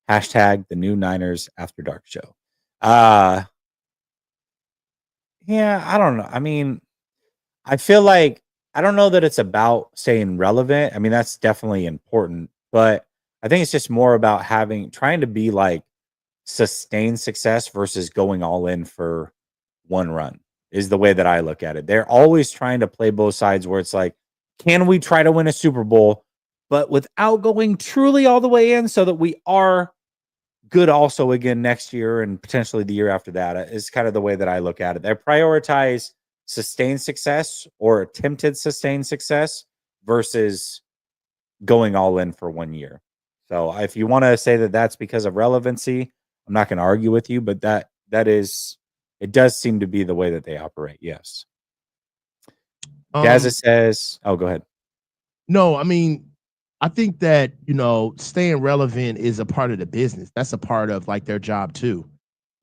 Hashtag the new Niners After Dark show." Uh, yeah, I don't know. I mean, I feel like I don't know that it's about staying relevant. I mean, that's definitely important, but I think it's just more about trying to be like sustained success versus going all in for one run is the way that I look at it. They're always trying to play both sides where it's like, can we try to win a Super Bowl, but without going truly all the way in so that we are good also again next year and potentially the year after that is kind of the way that I look at it. They prioritize sustained success or attempted sustained success versus going all in for 1 year. So if you want to say that that's because of relevancy, I'm not going to argue with you, but it does seem to be the way that they operate. Yes. Gaza Um, says, "Oh, go ahead." no, I mean, I think that, staying relevant is a part of the business. That's a part of like their job too.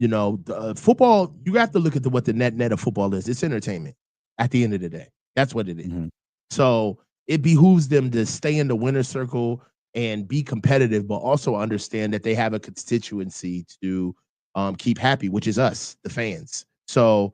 Football, you have to look at what the net of football is. It's entertainment at the end of the day. That's what it is. Mhm. So it behooves them to stay in the winner's circle and be competitive, but also understand that they have a constituency to keep happy, which is us, the fans. So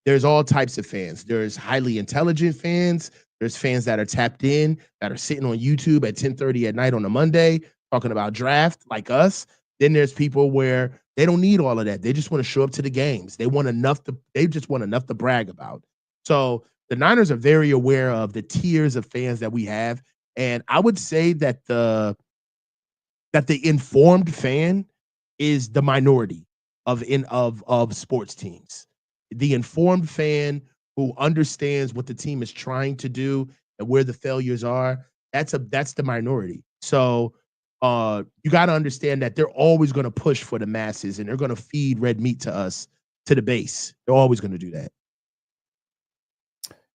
there's all types of fans. There's highly intelligent fans. There's fans that are tapped in, that are sitting on YouTube at 10:30 at night on a Monday talking about draft like us. Then there's people where they don't need all of that. They just want to show up to the games. They just want enough to brag about. So the Niners are very aware of the tiers of fans that we have. And I would say that the informed fan is the minority of sports teams. The informed fan who understands what the team is trying to do and where the failures are, that's the minority. So you got to understand that they're always going to push for the masses and they're going to feed red meat to us to the base. They're always going to do that.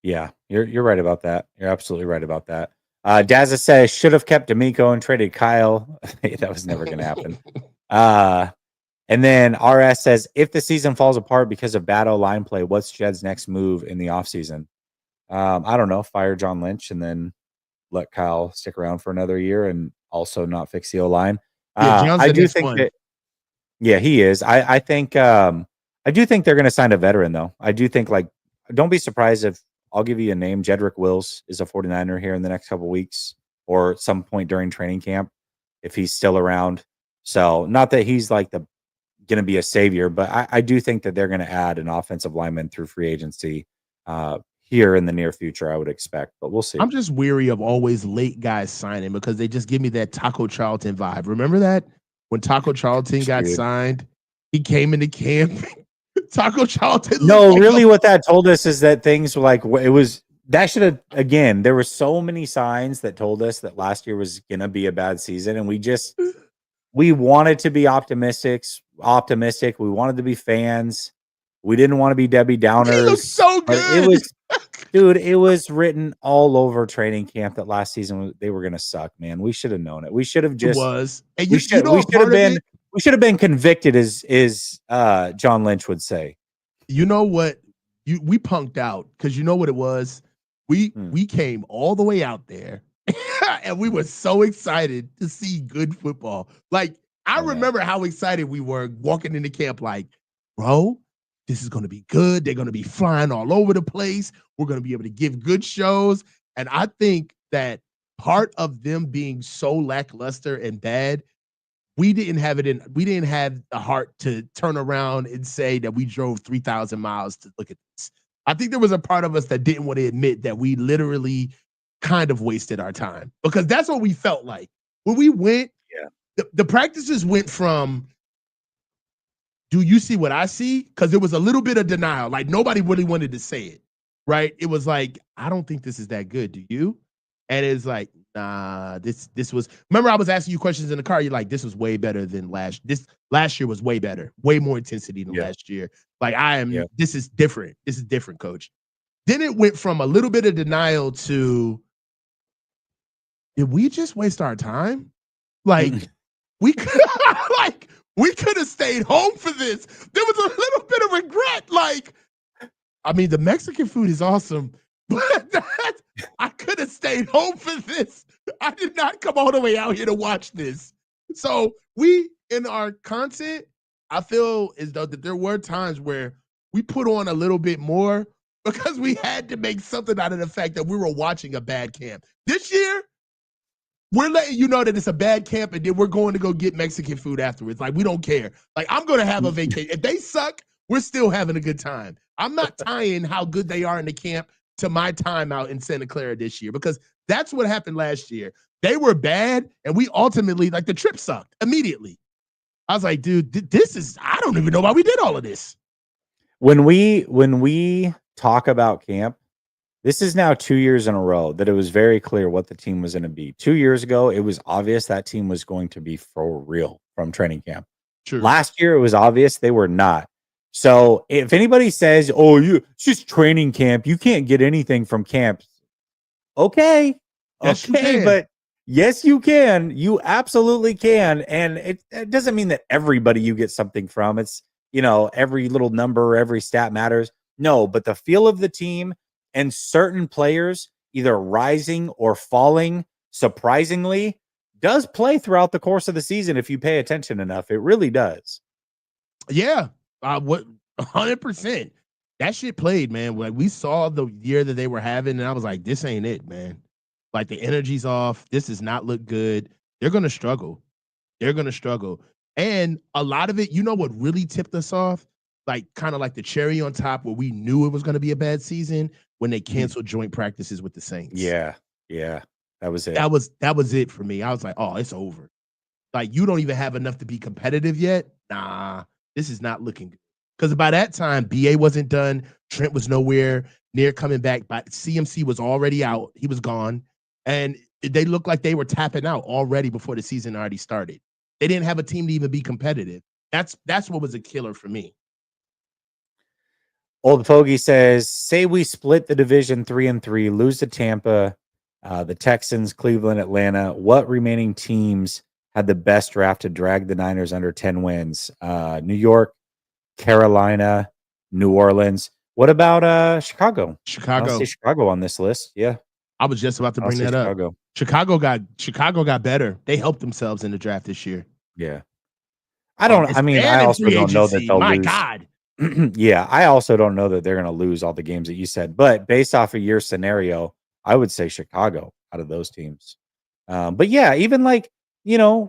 Yeah, you're right about that. You're absolutely right about that. Dazza says should have kept D'Amico and traded Kyle. That was never going to happen. And then RS says if the season falls apart because of bad line play, what's Jed's next move in the offseason? I don't know. Fire John Lynch and then let Kyle stick around for another year and also not fix the O-line. Yeah, John's I the do next think one. that, yeah, he is. I think, I do think they're going to sign a veteran, though. I do think, like, don't be surprised if I'll give you a name. Jedrick Wills is a 49er here in the next couple weeks or some point during training camp if he's still around. So, not that he's like the going to be a savior, but I do think that they're going to add an offensive lineman through free agency here in the near future, I would expect, but we'll see. I'm just weary of always late guys signing because they just give me that Taco Charlton vibe. Remember that? When Taco Charlton got Dude. signed, he came into camp. Taco Charlton. No, really, what that told us is that things were like it was. That should have again. There were so many signs that told us that last year was gonna be a bad season, and we wanted to be optimistic. We wanted to be fans. We didn't want to be Debbie Downers. He looked so but good. it was, dude. It was written all over training camp that last season they were gonna suck. Man, we should have known it. We should have just. It was. And we should have been. We should have been convicted, as John Lynch would say. You know what? We punked out because you know what it was. We came all the way out there, and we were so excited to see good football. Like I remember how excited we were walking into camp. Like, bro, this is going to be good. They're going to be flying all over the place. We're going to be able to give good shows. And I think that part of them being so lackluster and bad. We didn't have the heart to turn around and say that we drove 3,000 miles to look at this. I think there was a part of us that didn't want to admit that we literally kind of wasted our time because that's what we felt like. When we went, the practices went from, do you see what I see? Because there was a little bit of denial. Like nobody really wanted to say it, right? It was like, I don't think this is that good. Do you? And it's like, nah, this was. Remember, I was asking you questions in the car. You're like, this was way better than last year was way better, way more intensity than last year. Like this is different. This is different, coach. Then it went from a little bit of denial to, did we just waste our time? Like we could, we could have stayed home for this. There was a little bit of regret. Like, I mean, the Mexican food is awesome. But I could have stayed home for this. I did not come all the way out here to watch this. So in our content, I feel as though that there were times where we put on a little bit more because we had to make something out of the fact that we were watching a bad camp. This year, we're letting you know that it's a bad camp and then we're going to go get Mexican food afterwards. Like, we don't care. Like, I'm going to have a vacation. If they suck, we're still having a good time. I'm not tying how good they are in the camp to my time out in Santa Clara this year because that's what happened last year. They were bad, and we ultimately, like, the trip sucked immediately. I was like, dude, I don't even know why we did all of this. When we talk about camp, this is now 2 years in a row that it was very clear what the team was going to be. 2 years ago, it was obvious that team was going to be for real from training camp. True. Last year, it was obvious they were not. So if anybody says, "Oh, it's just training camp, you can't get anything from camp," okay, but yes, you can. You absolutely can, and it doesn't mean that everybody you get something from. It's every little number, every stat matters. No, but the feel of the team and certain players either rising or falling surprisingly does play throughout the course of the season if you pay attention enough. It really does. Yeah. What 100%. That shit played, man. Like we saw the year that they were having, and I was like, this ain't it, man. Like the energy's off. This does not look good. They're gonna struggle. And a lot of it, you know what really tipped us off? Like kind of like the cherry on top where we knew it was gonna be a bad season when they canceled joint practices with the Saints. Yeah. That was it. That was it for me. I was like, oh, it's over. Like you don't even have enough to be competitive yet. Nah. This is not looking good. Because by that time, BA wasn't done. Trent was nowhere near coming back. But CMC was already out. He was gone. And they looked like they were tapping out already before the season already started. They didn't have a team to even be competitive. That's what was a killer for me. Old Fogey says, say we split the division 3-3, lose to Tampa, The Texans, Cleveland, Atlanta. What remaining teams had the best draft to drag the Niners under 10 wins? New York, Carolina, New Orleans. What about Chicago? I don't see Chicago. Chicago on this list. Yeah, I was just about to I don't bring see that up. Chicago. Chicago got better. They helped themselves in the draft this year. Yeah. I And in also free don't know that agency. they'll My lose. God. Yeah, I also don't know that they're going to lose all the games that you said, but based off of your scenario, I would say Chicago out of those teams. But yeah, even like,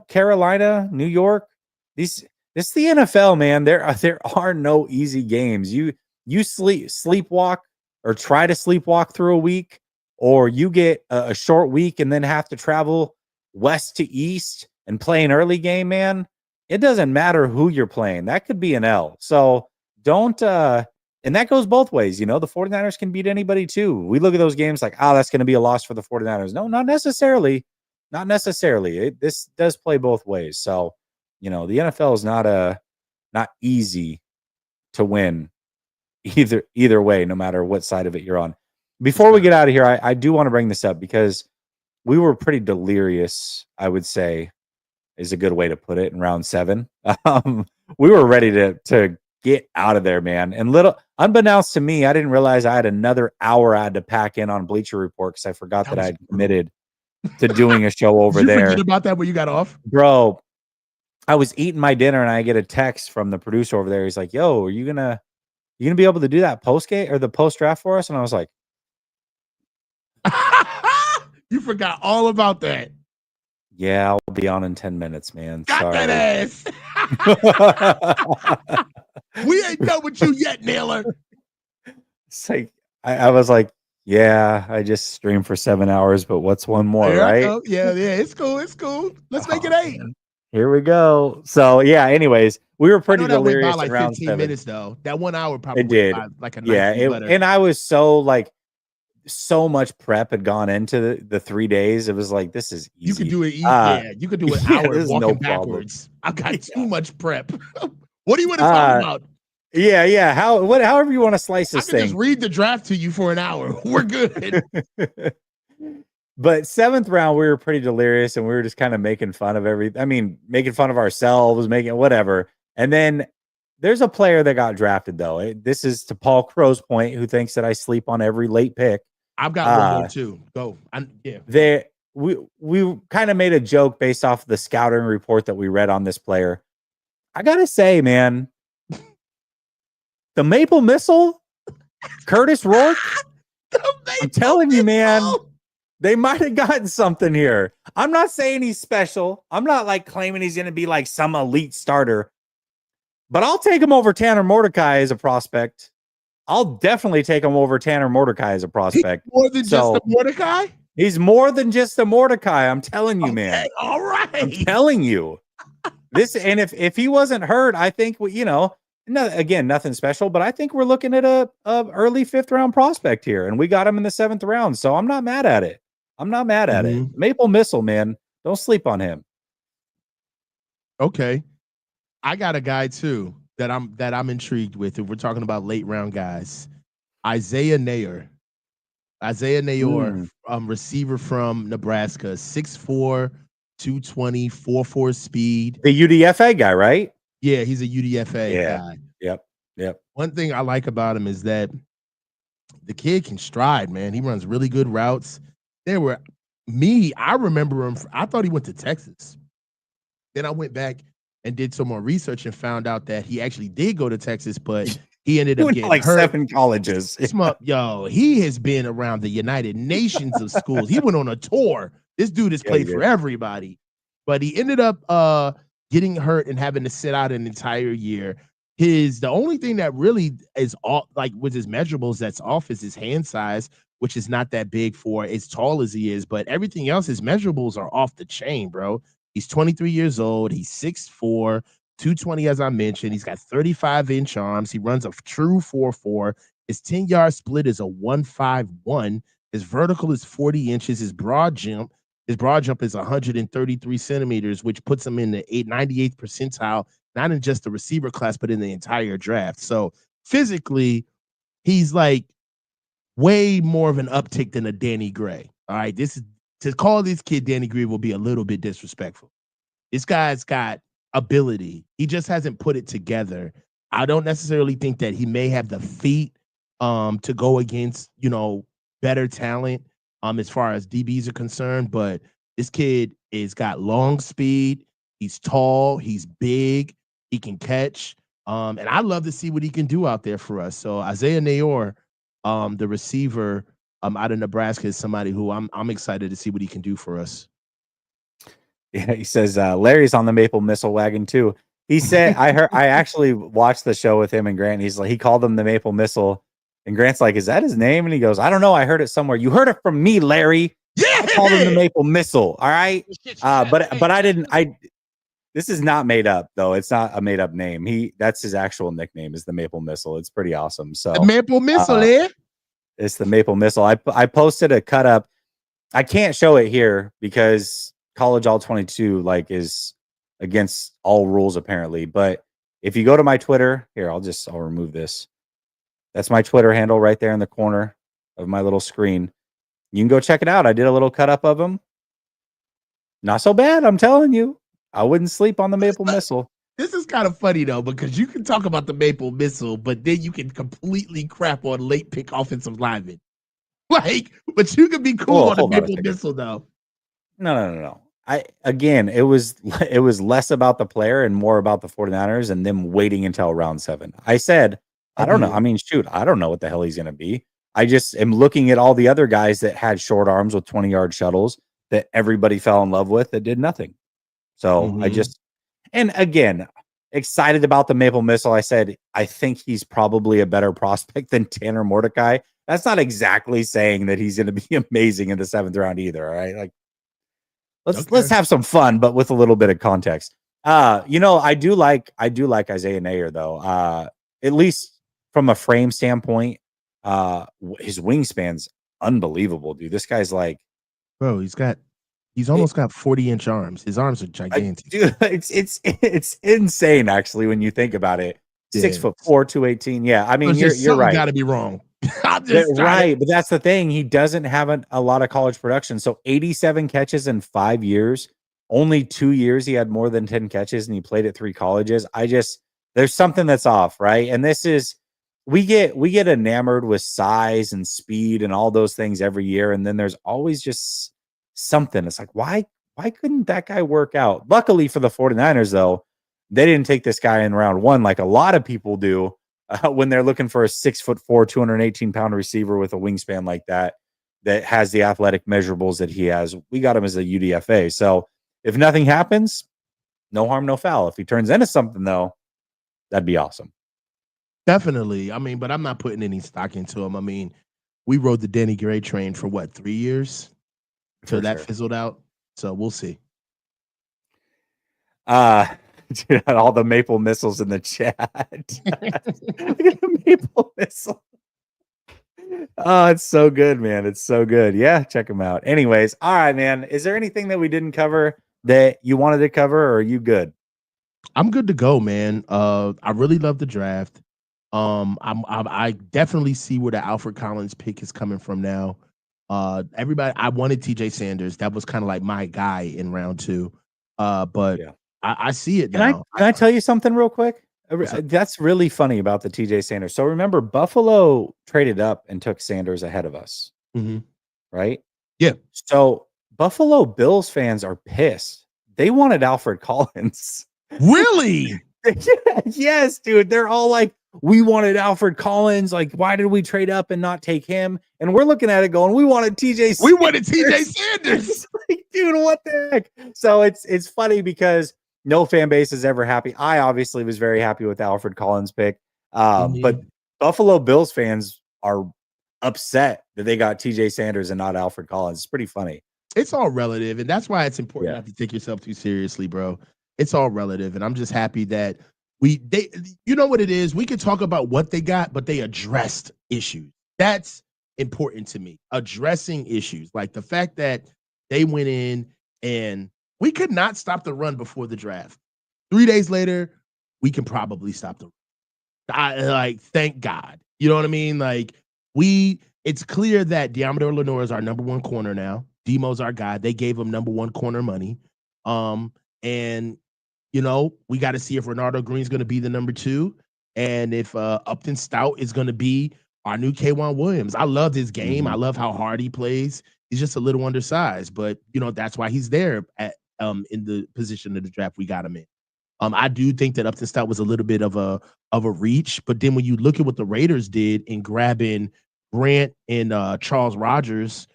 Carolina, New York, these this is the NFL, man. There are no easy games. You sleepwalk or try to sleepwalk through a week, or you get a short week and then have to travel west to east and play an early game, man. It doesn't matter who you're playing. That could be an L. So don't and that goes both ways. The 49ers can beat anybody too. We look at those games like, that's going to be a loss for the 49ers. No, not necessarily. Not necessarily. This does play both ways. So, the NFL is not easy to win either way, no matter what side of it you're on. Before we get out of here, I do want to bring this up because we were pretty delirious, I would say, is a good way to put it, in round 7. We were ready to get out of there, man. And unbeknownst to me, I didn't realize I had another hour I had to pack in on Bleacher Report because I forgot that I had committed to doing a show over Did you there. forget about that when you got off? Bro, I was eating my dinner and I get a text from the producer over there. He's like, "Yo, are you gonna be able to do that post game or the post draft for us?" And I was like, You forgot all about that. "Yeah, I'll be on in 10 minutes, man. Got Sorry." that ass. We ain't done with you yet, Naylor. It's like I was like, "Yeah, I just streamed for 7 hours, but what's one more, right?" Yeah, it's cool. It's cool. Let's make it 8. Man. Here we go. So yeah, anyways, we were I pretty know that went by delirious in like round 15 7. minutes though. That 1 hour probably It went did. by like a knife Yeah, through butter. and I was so much prep had gone into the 3 days. It was like, this is easy. You could do it. You could do an hour this is walking no problem. backwards. I've got too much prep. What do you want to talk about? Yeah. However you want to slice this I can thing. just read the draft to you for an hour. We're good. But 7th round, we were pretty delirious and we were just kind of making fun of making fun of ourselves, making whatever. And then there's a player that got drafted, though. This is to Paul Crow's point, who thinks that I sleep on every late pick. I've got one more too. Go. We kind of made a joke based off the scouting report that we read on this player. I gotta say, man, the Maple Missile, Curtis Rourke. I'm telling you, man, they might have gotten something here. I'm not saying he's special. I'm not like claiming he's going to be like some elite starter, but I'll take him over Tanner Mordecai as a prospect. I'll definitely take him over Tanner Mordecai as a prospect. He's more than just a Mordecai? He's more than just a Mordecai. I'm telling you, man. All right. I'm telling you. And if he wasn't hurt, I think, nothing special, but I think we're looking at a early 5th round prospect here, and we got him in the 7th round. So I'm not mad at it. Maple Missile, man. Don't sleep on him. Okay. I got a guy too that I'm intrigued with. If we're talking about late round guys, Isaiah Nayor, receiver from Nebraska, 6'4", 220, 4.4 speed. The UDFA guy, right? Yeah, he's a UDFA guy. Yep. One thing I like about him is that the kid can stride, man. He runs really good routes. I remember him. I thought he went to Texas. Then I went back and did some more research and found out that he actually did go to Texas, but he ended up getting like hurt. 7 colleges. He has been around the United Nations of schools. He went on a tour. This dude has played for everybody, but he ended up getting hurt and having to sit out an entire year. The only thing that really is off, like with his measurables that's off, is his hand size, which is not that big for as tall as he is, but everything else, his measurables are off the chain, bro. He's 23 years old. He's 6'4", 220, as I mentioned. He's got 35-inch arms. He runs a true 4.4. His 10-yard split is a 1.51. His vertical is 40 inches. His broad jump is 133 centimeters, which puts him in the 98th percentile, not in just the receiver class, but in the entire draft. So physically, he's like way more of an uptick than a Danny Gray. All right, this is to call this kid Danny Green will be a little bit disrespectful. This guy's got ability. He just hasn't put it together. I don't necessarily think that he may have the feet to go against, better talent as far as DBs are concerned, but this kid is got long speed. He's tall, he's big, he can catch. And I love to see what he can do out there for us. So Isaiah Nayor, the receiver out of Nebraska, is somebody who I'm excited to see what he can do for us. Yeah, he says Larry's on the Maple Missile wagon too. He said, I actually watched the show with him and Grant. He's like, he called him the Maple Missile, and Grant's like, "Is that his name?" And he goes, "I don't know. I heard it somewhere." "You heard it from me, Larry." Yeah, I called him the Maple Missile. All right, but I didn't. This is not made up though. It's not a made up name. That's his actual nickname is the Maple Missile. It's pretty awesome. So the Maple Missile, it's the Maple Missile. I posted a cut up. I can't show it here because College All 22 is against all rules apparently. But if you go to my Twitter, here I'll remove this. That's my Twitter handle right there in the corner of my little screen. You can go check it out. I did a little cut up of him. Not so bad, I'm telling you. I wouldn't sleep on the Maple Missile. This is kind of funny though, because you can talk about the Maple Missile, but then you can completely crap on late pick offensive linemen. But you can be cool on the Maple Missile though. No. It was less about the player and more about the 49ers and them waiting until round 7. I said, I don't know. I mean, shoot, I don't know what the hell he's going to be. I just am looking at all the other guys that had short arms with 20-yard shuttles that everybody fell in love with that did nothing. So and again, excited about the Maple Missile. I said, I think he's probably a better prospect than Tanner Mordecai. That's not exactly saying that he's going to be amazing in the 7th round either. All right. Let's have some fun, but with a little bit of context. I do like Isaiah Nayor though. At least from a frame standpoint, his wingspan's unbelievable, dude. This guy's bro, he's almost got 40-inch arms. His arms are gigantic. Dude, it's insane actually when you think about it. 6'4", 218. Yeah, I mean you're right. Got to be wrong. Right, but that's the thing. He doesn't have a lot of college production. So 87 catches in 5 years. Only 2 years he had more than 10 catches, and he played at 3 colleges. There's something that's off, right? And this is we get enamored with size and speed and all those things every year, and then there's always just something. It's like, why couldn't that guy work out? Luckily for the 49ers, though, they didn't take this guy in round 1 like a lot of people do when they're looking for a 6'4", 218-pound receiver with a wingspan like that has the athletic measurables that he has. We got him as a UDFA. So if nothing happens, no harm, no foul. If he turns into something, though, that'd be awesome. Definitely. I mean, but I'm not putting any stock into him. I mean, we rode the Danny Gray train for 3 years until that fizzled out. So we'll see. All the Maple Missiles in the chat. Look at the Maple Missile. Oh, it's so good, man. It's so good. Yeah, check them out. Anyways, all right, man. Is there anything that we didn't cover that you wanted to cover, or are you good? I'm good to go, man. I really love the draft. I definitely see where the Alfred Collins pick is coming from now. Everybody, I wanted TJ Sanders. That was kind of like my guy in round 2. But yeah. I see it now. Can I tell you something real quick? That's really funny about the TJ Sanders. So remember, Buffalo traded up and took Sanders ahead of us. Right? Yeah. So Buffalo Bills fans are pissed. They wanted Alfred Collins. Really? Yes, dude. They're all like, we wanted Alfred Collins. Like, why did we trade up and not take him? And we're looking at it going, we wanted TJ Sanders. We wanted TJ Sanders. Like, dude, what the heck? So it's funny because no fan base is ever happy. I obviously was very happy with the Alfred Collins pick. But Buffalo Bills fans are upset that they got TJ Sanders and not Alfred Collins. It's pretty funny. It's all relative. And that's why it's important not to take yourself too seriously, bro. It's all relative. And I'm just happy that you know what it is? We could talk about what they got, but they addressed issues. That's important to me. Addressing issues. Like the fact that they went in and we could not stop the run before the draft. 3 days later, we can probably stop the run. Thank God. You know what I mean? Like It's clear that Diamador Lenore is our number one corner now. Demo's our guy. They gave him number one corner money. And we got to see if Ronaldo Green's going to be the number two, and if Upton Stout is going to be our new K1 Williams. I love his game. I Mhm. love how hard he plays. He's just a little undersized, but that's why he's there at in the position of the draft we got him in. I do think that Upton Stout was a little bit of a reach, but then when you look at what the Raiders did in grabbing Grant and Charles Rogers,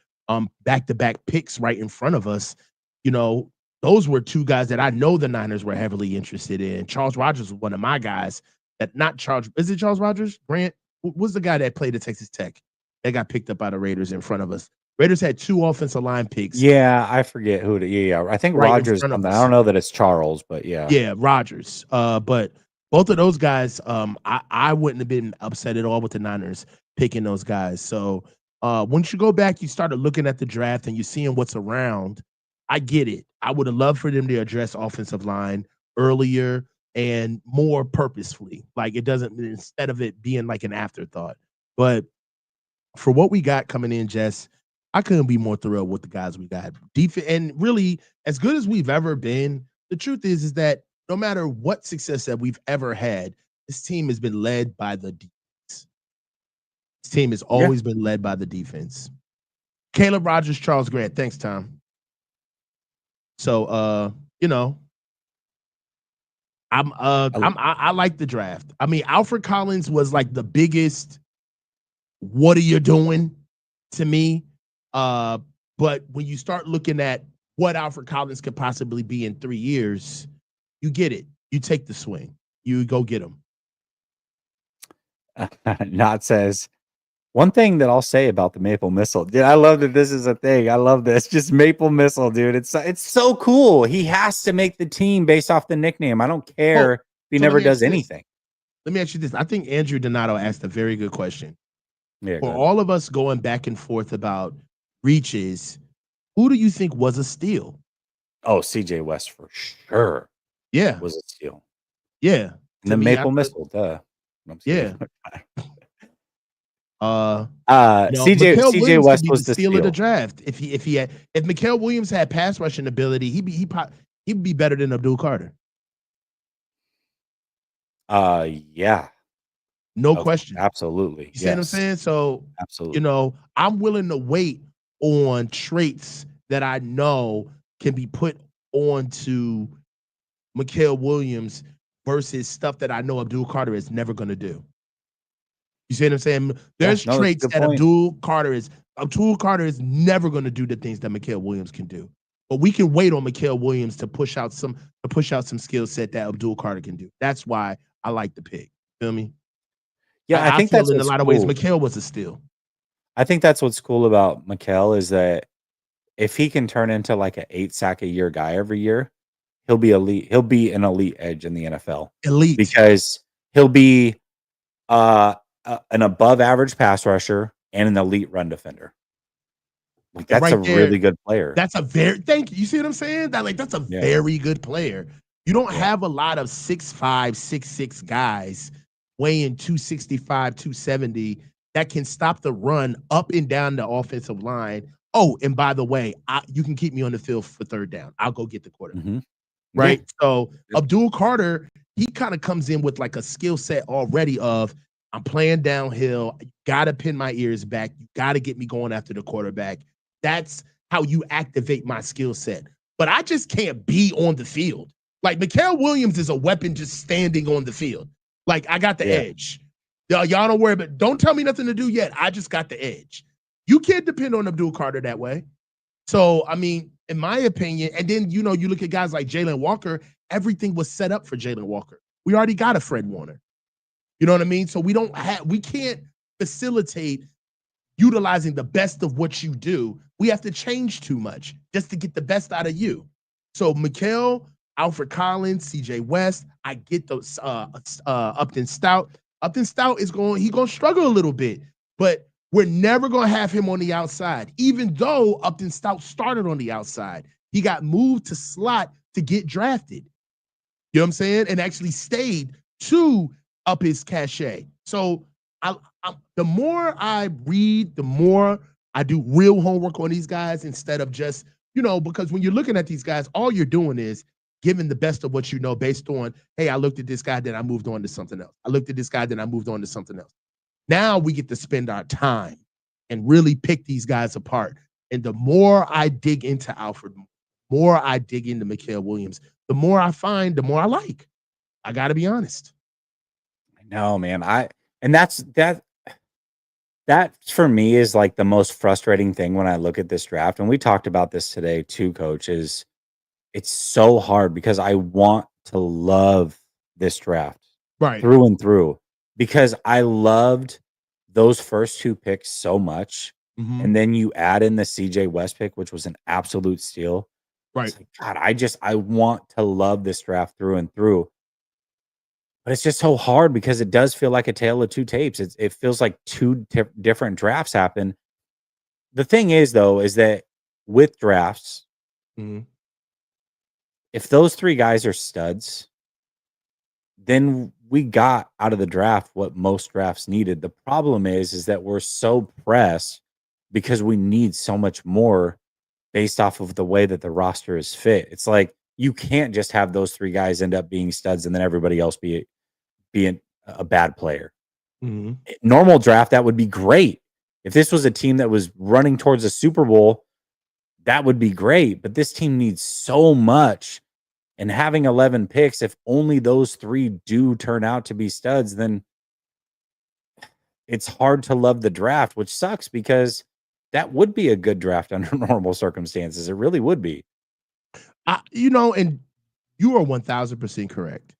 back to back picks right in front of us, those were two guys that I know the Niners were heavily interested in. Charles Rogers was one of my guys. That not Charles. Is it Charles Rogers? Grant was the guy that played at Texas Tech that got picked up by the Raiders in front of us. Raiders had two offensive line picks Yeah, I forget who to yeah, I think right in Rogers front of something. I us. don't know that it's Charles, but yeah. Yeah, Rodgers. But both of those guys, I wouldn't have been upset at all with the Niners picking those guys. So once you go back, you started looking at the draft and you're seeing what's around. I get it. I would have loved for them to address offensive line earlier and more purposefully. Like it doesn't instead of it being like an afterthought. But for what we got coming in, Jess, I couldn't be more thrilled with the guys we got. And really, as good as we've ever been, the truth is that no matter what success that we've ever had, this team has been led by the defense. This team has Yeah. always been led by the defense. Caleb Rogers, Charles Grant. Thanks, Tom. So I like the draft. I mean, Alfred Collins was like the biggest what are you doing to me? But when you start looking at what Alfred Collins could possibly be in 3 years, you get it. You take the swing. You go get him. Not says one thing that I'll say about the Maple Missile. Dude, I love that this is a thing. I love this. Just Maple Missile, dude. It's so cool. He has to make the team based off the nickname. I don't care Well, if he so let never me ask does you this. anything. Let me ask you this. I think Andrew Donato asked a very good question. Yeah, For good. all of us going back and forth about reaches, who do you think was a steal? Oh, CJ West for sure Yeah. was a steal. Yeah. And To then me, Maple Missile, duh. No, I'm just yeah. kidding. CJ Williams could West be the was the steal of the steal. draft if Mikael Williams had pass rushing ability, he'd be better than Abdul Carter. Yeah. No Of question. absolutely. You see what I'm Yes. saying? So, Absolutely. I'm willing to wait on traits that I know can be put onto Mikael Williams versus stuff that I know Abdul Carter is never going to do. You see what I'm saying? Yeah, There's no, that's a traits good that point. Abdul Carter is never going to do the things that Mikael Williams can do. But we can wait on Mikael Williams to push out some skill set that Abdul Carter can do. That's why I like the pick. Feel me? Yeah, I I think feel that's in a what's lot of ways cool. Mikael was a steal. I think that's what's cool about Mikal is that if he can turn into like an 8 sack a year guy every year, he'll be elite. He'll be an elite edge in the NFL Elite. because he'll be an above average pass rusher and an elite run defender. Like And that's a right there, really good player. that's a very thank you. You see what I'm saying? That's a Yeah. very good player. You don't Yeah. have a lot of 6'5", 6'6" guys weighing 265, 270 that can stop the run up and down the offensive line. Oh, and by the way, you can keep me on the field for third down. I'll go get the quarterback. Mhm. Yeah. Right? So Yep. Abdul Carter, he kind of comes in with like a skill set already of I'm playing downhill. You gotta pin my ears back. You gotta get me going after the quarterback. That's how you activate my skill set. But I just can't be on the field. Like Mikael Williams is a weapon just standing on the field. Like I got the Yeah. edge. Y'all don't worry about. Don't tell me nothing to do yet. I just got the edge. You can't depend on Abdul Carter that way. So, I mean, in my opinion, and then you look at guys like Jalen Walker, everything was set up for Jalen Walker. We already got a Fred Warner. You know what I mean? So we can't facilitate utilizing the best of what you do. We have to change too much just to get the best out of you. So Mikael, Alfred Collins, CJ West, I get those Upton Stout. Upton Stout he's gonna struggle a little bit, but we're never gonna have him on the outside, even though Upton Stout started on the outside. He got moved to slot to get drafted. You know what I'm saying? And actually stayed to up his cachet. So the more I read, the more I do real homework on these guys instead of just, because when you're looking at these guys, all you're doing is giving the best of what you know based on, hey, I looked at this guy, then I moved on to something else. I looked at this guy, then I moved on to something else. Now we get to spend our time and really pick these guys apart. And the more I dig into Alfred, the more I dig into Mikael Williams, the more I find, the more I like. I got to be honest. No, man. And that for me is like the most frustrating thing when I look at this draft. And we talked about this today too, coach, is it's so hard because I want to love this draft Right. through and through because I loved those first two picks so much. Mm-hmm. And then you add in the CJ West pick, which was an absolute steal. Right. It's like, God, I want to love this draft through and through. But it's just so hard because it does feel like a tale of two tapes. It feels like two different drafts happen. The thing is, though, is that with drafts, Mm-hmm. if those three guys are studs, then we got out of the draft what most drafts needed. The problem is that we're so pressed because we need so much more based off of the way that the roster is fit. It's like you can't just have those three guys end up being studs and then everybody else be a bad player. Mm-hmm. Normal draft, that would be great. If this was a team that was running towards a Super Bowl, that would be great. But this team needs so much. And having 11 picks, if only those three do turn out to be studs, then it's hard to love the draft, which sucks because that would be a good draft under normal circumstances. It really would be. And you are 1000% correct.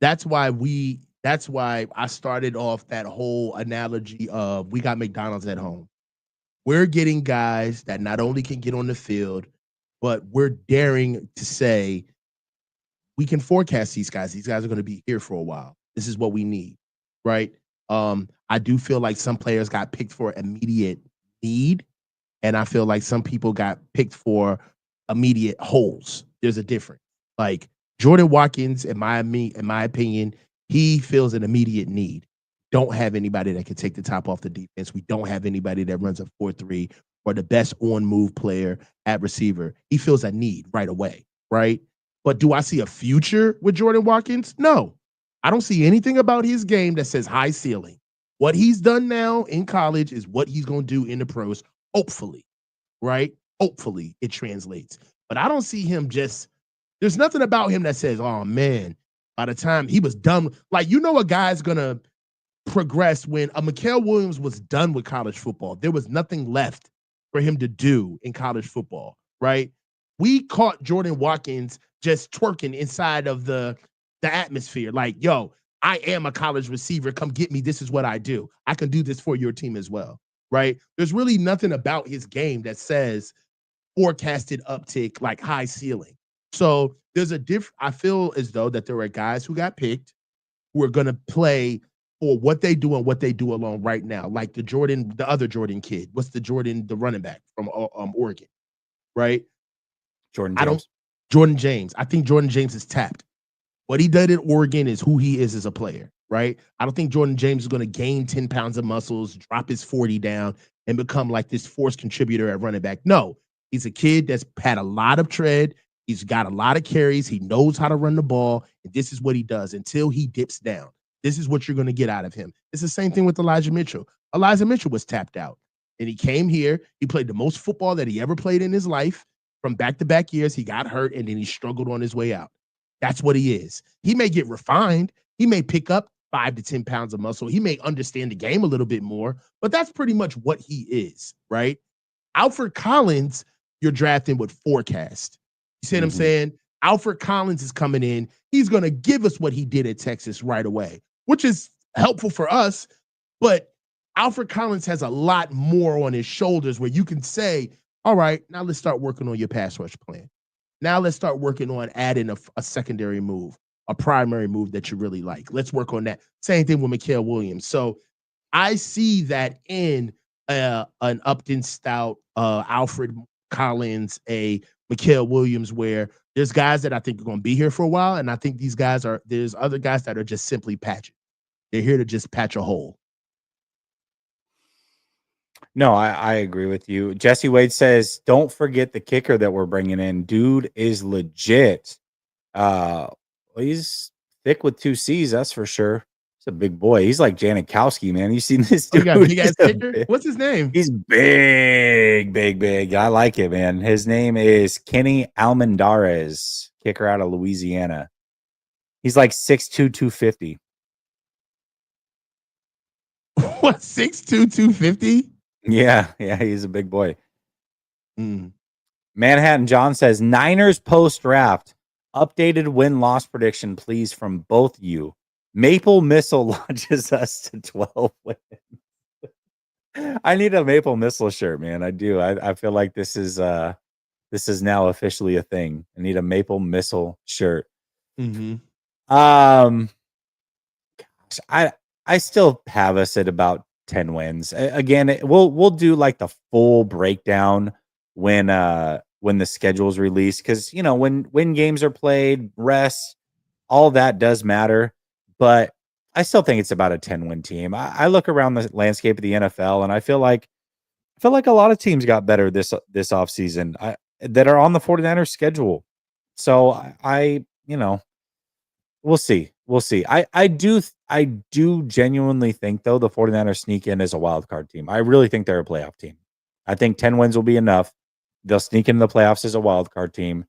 That's why I started off that whole analogy of we got McDonald's at home. We're getting guys that not only can get on the field, but we're daring to say we can forecast these guys. These guys are going to be here for a while. This is what we need, right? I do feel like some players got picked for immediate need, and I feel like some people got picked for immediate holes. There's a difference. Like Jordan Watkins, in my opinion, he feels an immediate need. Don't have anybody that can take the top off the defense. We don't have anybody that runs a 4-3 or the best on-move player at receiver. He feels a need right away, right? But do I see a future with Jordan Watkins? No. I don't see anything about his game that says high ceiling. What he's done now in college is what he's going to do in the pros, hopefully, right? Hopefully it translates. But I don't see him there's nothing about him that says, oh man, by the time he was done, like, a guy's going to progress when a Mikael Williams was done with college football. There was nothing left for him to do in college football, right? We caught Jordan Watkins just twerking inside of the atmosphere. Like, yo, I am a college receiver. Come get me. This is what I do. I can do this for your team as well, right? There's really nothing about his game that says forecasted uptick, like high ceiling. So there's I feel as though that there are guys who got picked who are going to play for what they do and what they do alone right now. Like the other Jordan kid. What's the running back from Oregon, right? Jordan James. Jordan James. I think Jordan James is tapped. What he did at Oregon is who he is as a player, right? I don't think Jordan James is going to gain 10 pounds of muscles, drop his 40 down, and become like this force contributor at running back. No, he's a kid that's had a lot of tread. He's got a lot of carries. He knows how to run the ball. And this is what he does until he dips down. This is what you're going to get out of him. It's the same thing with Elijah Mitchell. Elijah Mitchell was tapped out. And he came here. He played the most football that he ever played in his life. From back-to-back years, he got hurt, and then he struggled on his way out. That's what he is. He may get refined. He may pick up 5 to 10 pounds of muscle. He may understand the game a little bit more, but that's pretty much what he is, right? Alfred Collins, you're drafting with forecast. You see what I'm saying? Alfred Collins is coming in. He's going to give us what he did at Texas right away, which is helpful for us. But Alfred Collins has a lot more on his shoulders where you can say, all right, now let's start working on your pass rush plan. Now let's start working on adding a secondary move, a primary move that you really like. Let's work on that. Same thing with Mikael Williams. So I see that in an Upton Stout, Alfred Collins, a Mikael Williams, where there's guys that I think are going to be here for a while. And I think there's other guys that are just simply patching. They're here to just patch a hole. No, I agree with you. Jesse Wade says, "Don't forget the kicker that we're bringing in. Dude is legit. Uh, he's thick with two C's, that's for sure. He's a big boy. He's like Janikowski, man. You seen this Oh, you got a dude? big ass kicker? What's his name? He's big, big, big. I like it, man. His name is Kenny Almendarez, kicker out of Louisiana. He's like 6'2", 250. What, 6'2", 250? Yeah, yeah, he's a big boy. Mm. Manhattan John says, Niners post-draft. Updated win-loss prediction, please, from both you. Maple Missile launches us to 12 wins. I need a Maple Missile shirt, man. I do. I feel like this is now officially a thing. I need a Maple Missile shirt. Mhm. Um, gosh, I still have us at about 10 wins. Again, we'll do like the full breakdown when the schedule's released, because you know when games are played, rest, all that does matter. But I still think it's about a 10-win team. I look around the landscape of the NFL and I feel like a lot of teams got better this offseason that are on the 49ers schedule. So I you know, we'll see. We'll see. I do genuinely think though the 49ers sneak in as a wild card team. I really think they're a playoff team. I think 10 wins will be enough. They'll sneak into the playoffs as a wild card team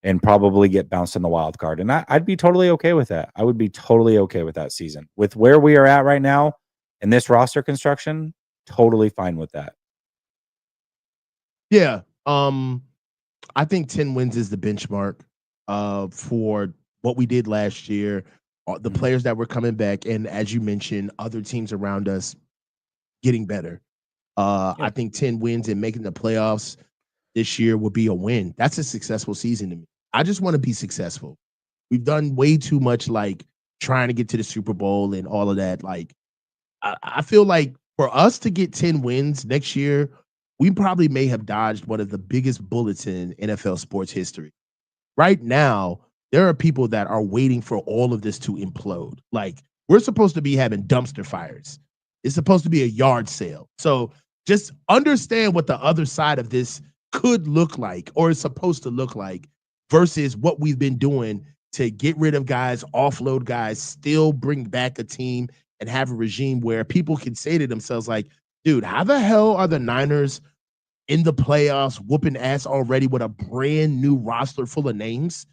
and probably get bounced in the wild card. And I'd be totally okay with that. I would be totally okay with that season. With where we are at right now in this roster construction, totally fine with that. Yeah. I think 10 wins is the benchmark for what we did last year, the Mhm. players that were coming back, and as you mentioned, other teams around us getting better. I Yeah. think 10 wins and making the playoffs this year would be a win. That's a successful season to me. I just want to be successful. We've done way too much like trying to get to the Super Bowl and all of that. Like, I feel like for us to get 10 wins next year, we probably may have dodged one of the biggest bullets in NFL sports history. Right now, there are people that are waiting for all of this to implode. Like, we're supposed to be having dumpster fires. It's supposed to be a yard sale. So just understand what the other side of this could look like or is supposed to look like versus what we've been doing to get rid of guys, offload guys, still bring back a team and have a regime where people can say to themselves, like, dude, how the hell are the Niners in the playoffs, whooping ass already with a brand new roster full of names?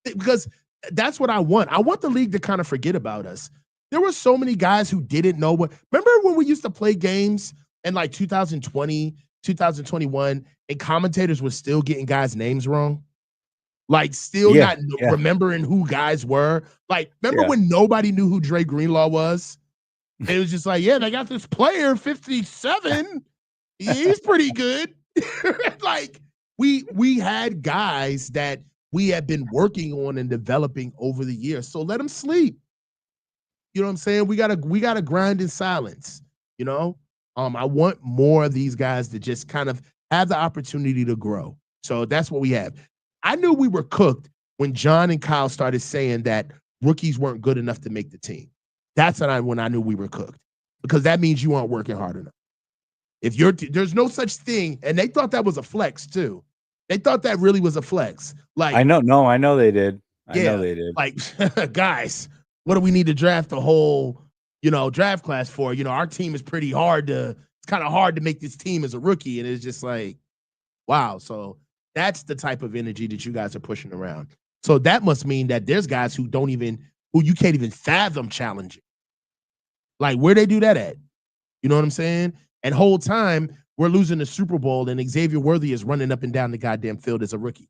Because that's what I want. I want the league to kind of forget about us. There were so many guys who didn't know what. Remember when we used to play games in like 2020, 2021, and commentators were still getting guys' names wrong? Like, still Yeah. not Yeah. remembering who guys were? Like, remember Yeah. when nobody knew who Dre Greenlaw was? And it was just like, yeah, they got this player, 57. He's pretty good. Like, we had guys that we had been working on and developing over the years. So let them sleep. You know what I'm saying? We gotta grind in silence, you know? I want more of these guys to just kind of have the opportunity to grow. So that's what we have. I knew we were cooked when John and Kyle started saying that rookies weren't good enough to make the team. That's when I knew we were cooked, because that means you aren't working hard enough. If you're there's no such thing, and they thought that was a flex too. They thought that really was a flex. Like, I know. No, I know they did. I know yeah, they did. like guys, what do we need to draft the whole, draft class for? Our team is pretty hard to. It's kind of hard to make this team as a rookie, and it's just like, wow. So that's the type of energy that you guys are pushing around. So that must mean that there's guys who you can't even fathom challenging. Like, where they do that at? You know what I'm saying? And whole time we're losing the Super Bowl, and Xavier Worthy is running up and down the goddamn field as a rookie.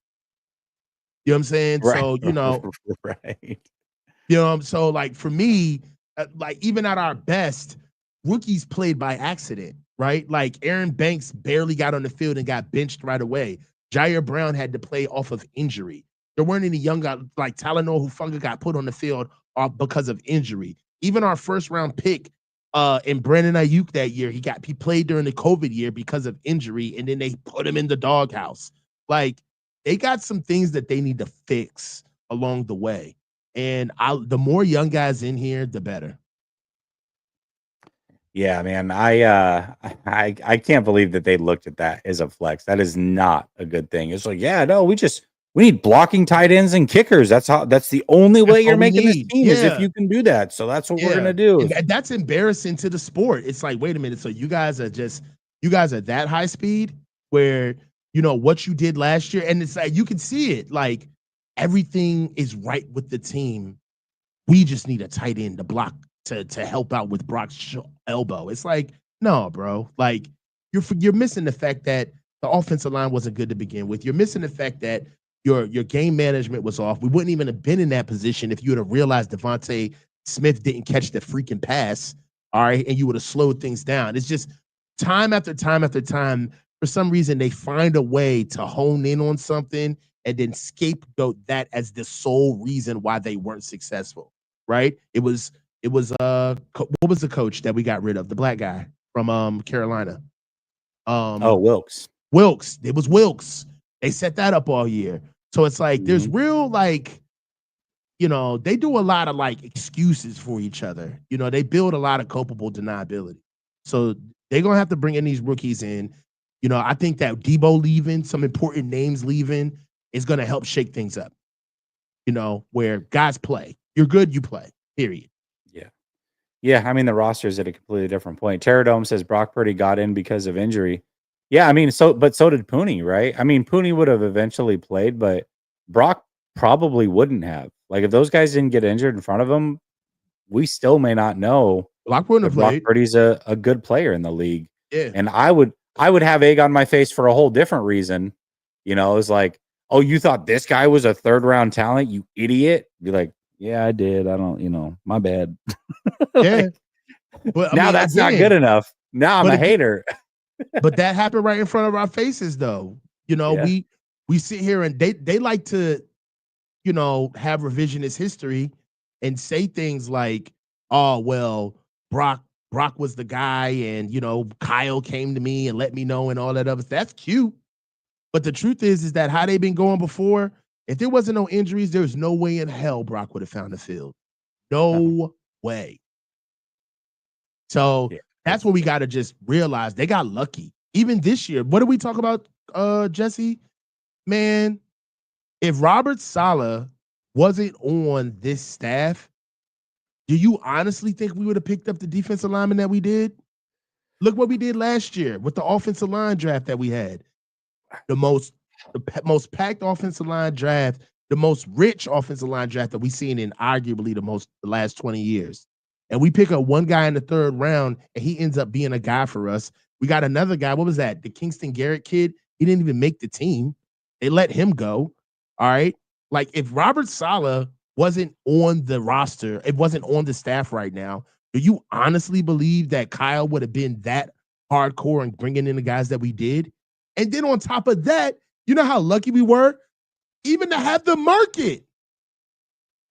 You know what I'm saying? Right. So, Right. so like for me, like even at our best, rookies played by accident, right? Like Aaron Banks barely got on the field and got benched right away. Jair Brown had to play off of injury. There weren't any young guys like Talanoa Hufanga got put on the field because of injury. Even our first round pick in Brandon Ayuk that year, he played during the COVID year because of injury, and then they put him in the doghouse. Like, they got some things that they need to fix along the way. And the more young guys in here, the better. Yeah, man. I can't believe that they looked at that as a flex. That is not a good thing. It's like, yeah, no, we need blocking tight ends and kickers. That's the only That's way you're all we making this need. team is if Yeah. you can do that. So that's what we're Yeah. gonna do. And that's embarrassing to the sport. It's like, wait a minute. So you guys are that high speed where, what you did last year. And it's like, you can see it. Like, everything is right with the team. We just need a tight end to block to help out with Brock's elbow. It's like, no, bro. Like, you're missing the fact that the offensive line wasn't good to begin with. You're missing the fact that your game management was off. We wouldn't even have been in that position if you would have realized Devontae Smith didn't catch the freaking pass. All right, and you would have slowed things down. It's just time after time after time. For some reason, they find a way to hone in on something and then scapegoat that as the sole reason why they weren't successful. Right? What was the coach that we got rid of? The black guy from Carolina. Oh, Um Wilkes. Wilkes. It was Wilkes. They set that up all year. So it's like there's Mhm. real like, they do a lot of like excuses for each other. They build a lot of culpable deniability. So they're gonna have to bring in these rookies in. I think that Debo leaving, some important names leaving, is gonna help shake things up. Where guys play. You're good, you play. Period. Yeah. Yeah, I mean, the roster is at a completely different point. Terradome says Brock Purdy got in because of injury. Yeah, I mean, but so did Pooney, right? I mean, Pooney would have eventually played, but Brock probably wouldn't have. Like, if those guys didn't get injured in front of him, we still may not know Block wouldn't that have Brock played. Purdy's a good player in the league. Yeah. And I would have egg on my face for a whole different reason. It's like, oh, you thought this guy was a third round talent, you idiot. Be like, yeah, I did. I don't, my bad. Yeah. Like, But I now mean, that's not good again, enough. Now I'm but a again, hater. but that happened right in front of our faces though. Yeah. We sit here and they like to, have revisionist history and say things like, oh, well, Brock Brock was the guy, and Kyle came to me and let me know and all that other. That's cute. But the truth is that how they've been going before, if there wasn't no injuries, there's no way in hell Brock would have found the field. No. No way. So Yeah. that's It's what we got to just realize. They got lucky. Even this year, what did we talk about, Jesse? Man, if Robert Saleh wasn't on this staff, do you honestly think we would have picked up the defensive lineman that we did? Look what we did last year with the offensive line draft that we had. The most most packed offensive line draft, the most rich offensive line draft that we've seen in arguably the last 20 years. And we pick up one guy in the third round, and he ends up being a guy for us. We got another guy. What was that? The Kingston Garrett kid. He didn't even make the team. They let him go. All right. Like if Robert Saleh wasn't on the roster, it wasn't on the staff right now. Do you honestly believe that Kyle would have been that hardcore and bringing in the guys that we did? And then on top of that, you know how lucky we were even to have the market.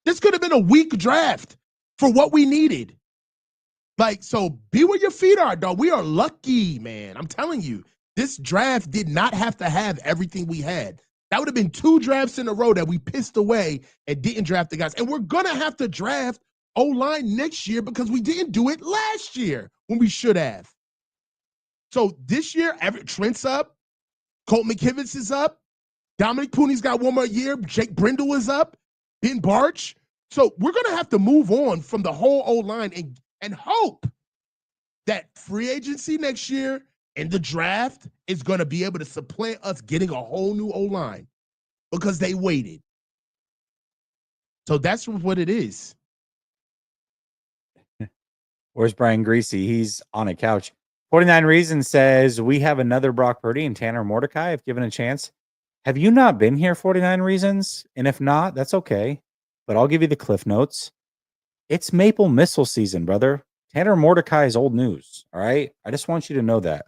This could have been a weak draft for what we needed. Like, so be where your feet are, dog. We are lucky, man. I'm telling you, this draft did not have to have everything we had. That would have been 2 drafts in a row that we pissed away and didn't draft the guys. And we're going to have to draft O-line next year because we didn't do it last year when we should have. So this year, Trent's up. Colt McKivitz is up. Dominic Pooney's got one more year. Jake Brindle is up. Ben Barch. So we're going to have to move on from the whole O-line and hope that free agency next year and the draft is going to be able to supplant us getting a whole new O-line because they waited. So that's what it is. Where's Brian Greasy? He's on a couch. 49 Reasons says we have another Brock Purdy and Tanner Mordecai if given a chance. Have you not been here, 49 Reasons? And if not, that's okay. But I'll give you the cliff notes. It's Maple Missile season, brother. Tanner Mordecai is old news. All right. I just want you to know that.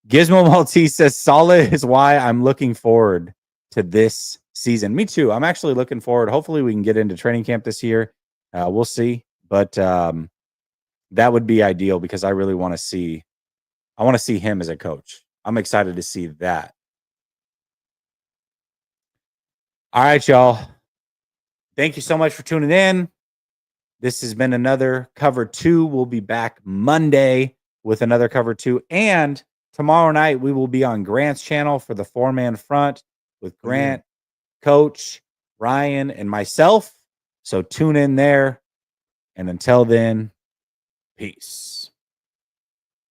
Gizmo Maltese says solid is why I'm looking forward to this season. Me too. I'm actually looking forward. Hopefully we can get into training camp this year. We'll see. But that would be ideal because I really want to see him as a coach. I'm excited to see that. All right, y'all. Thank you so much for tuning in. This has been another Cover 2. We'll be back Monday with another Cover 2. And tomorrow night, we will be on Grant's channel for the 4-man front with Oh, yeah. Grant, Coach, Ryan, and myself. So tune in there. And until then, peace.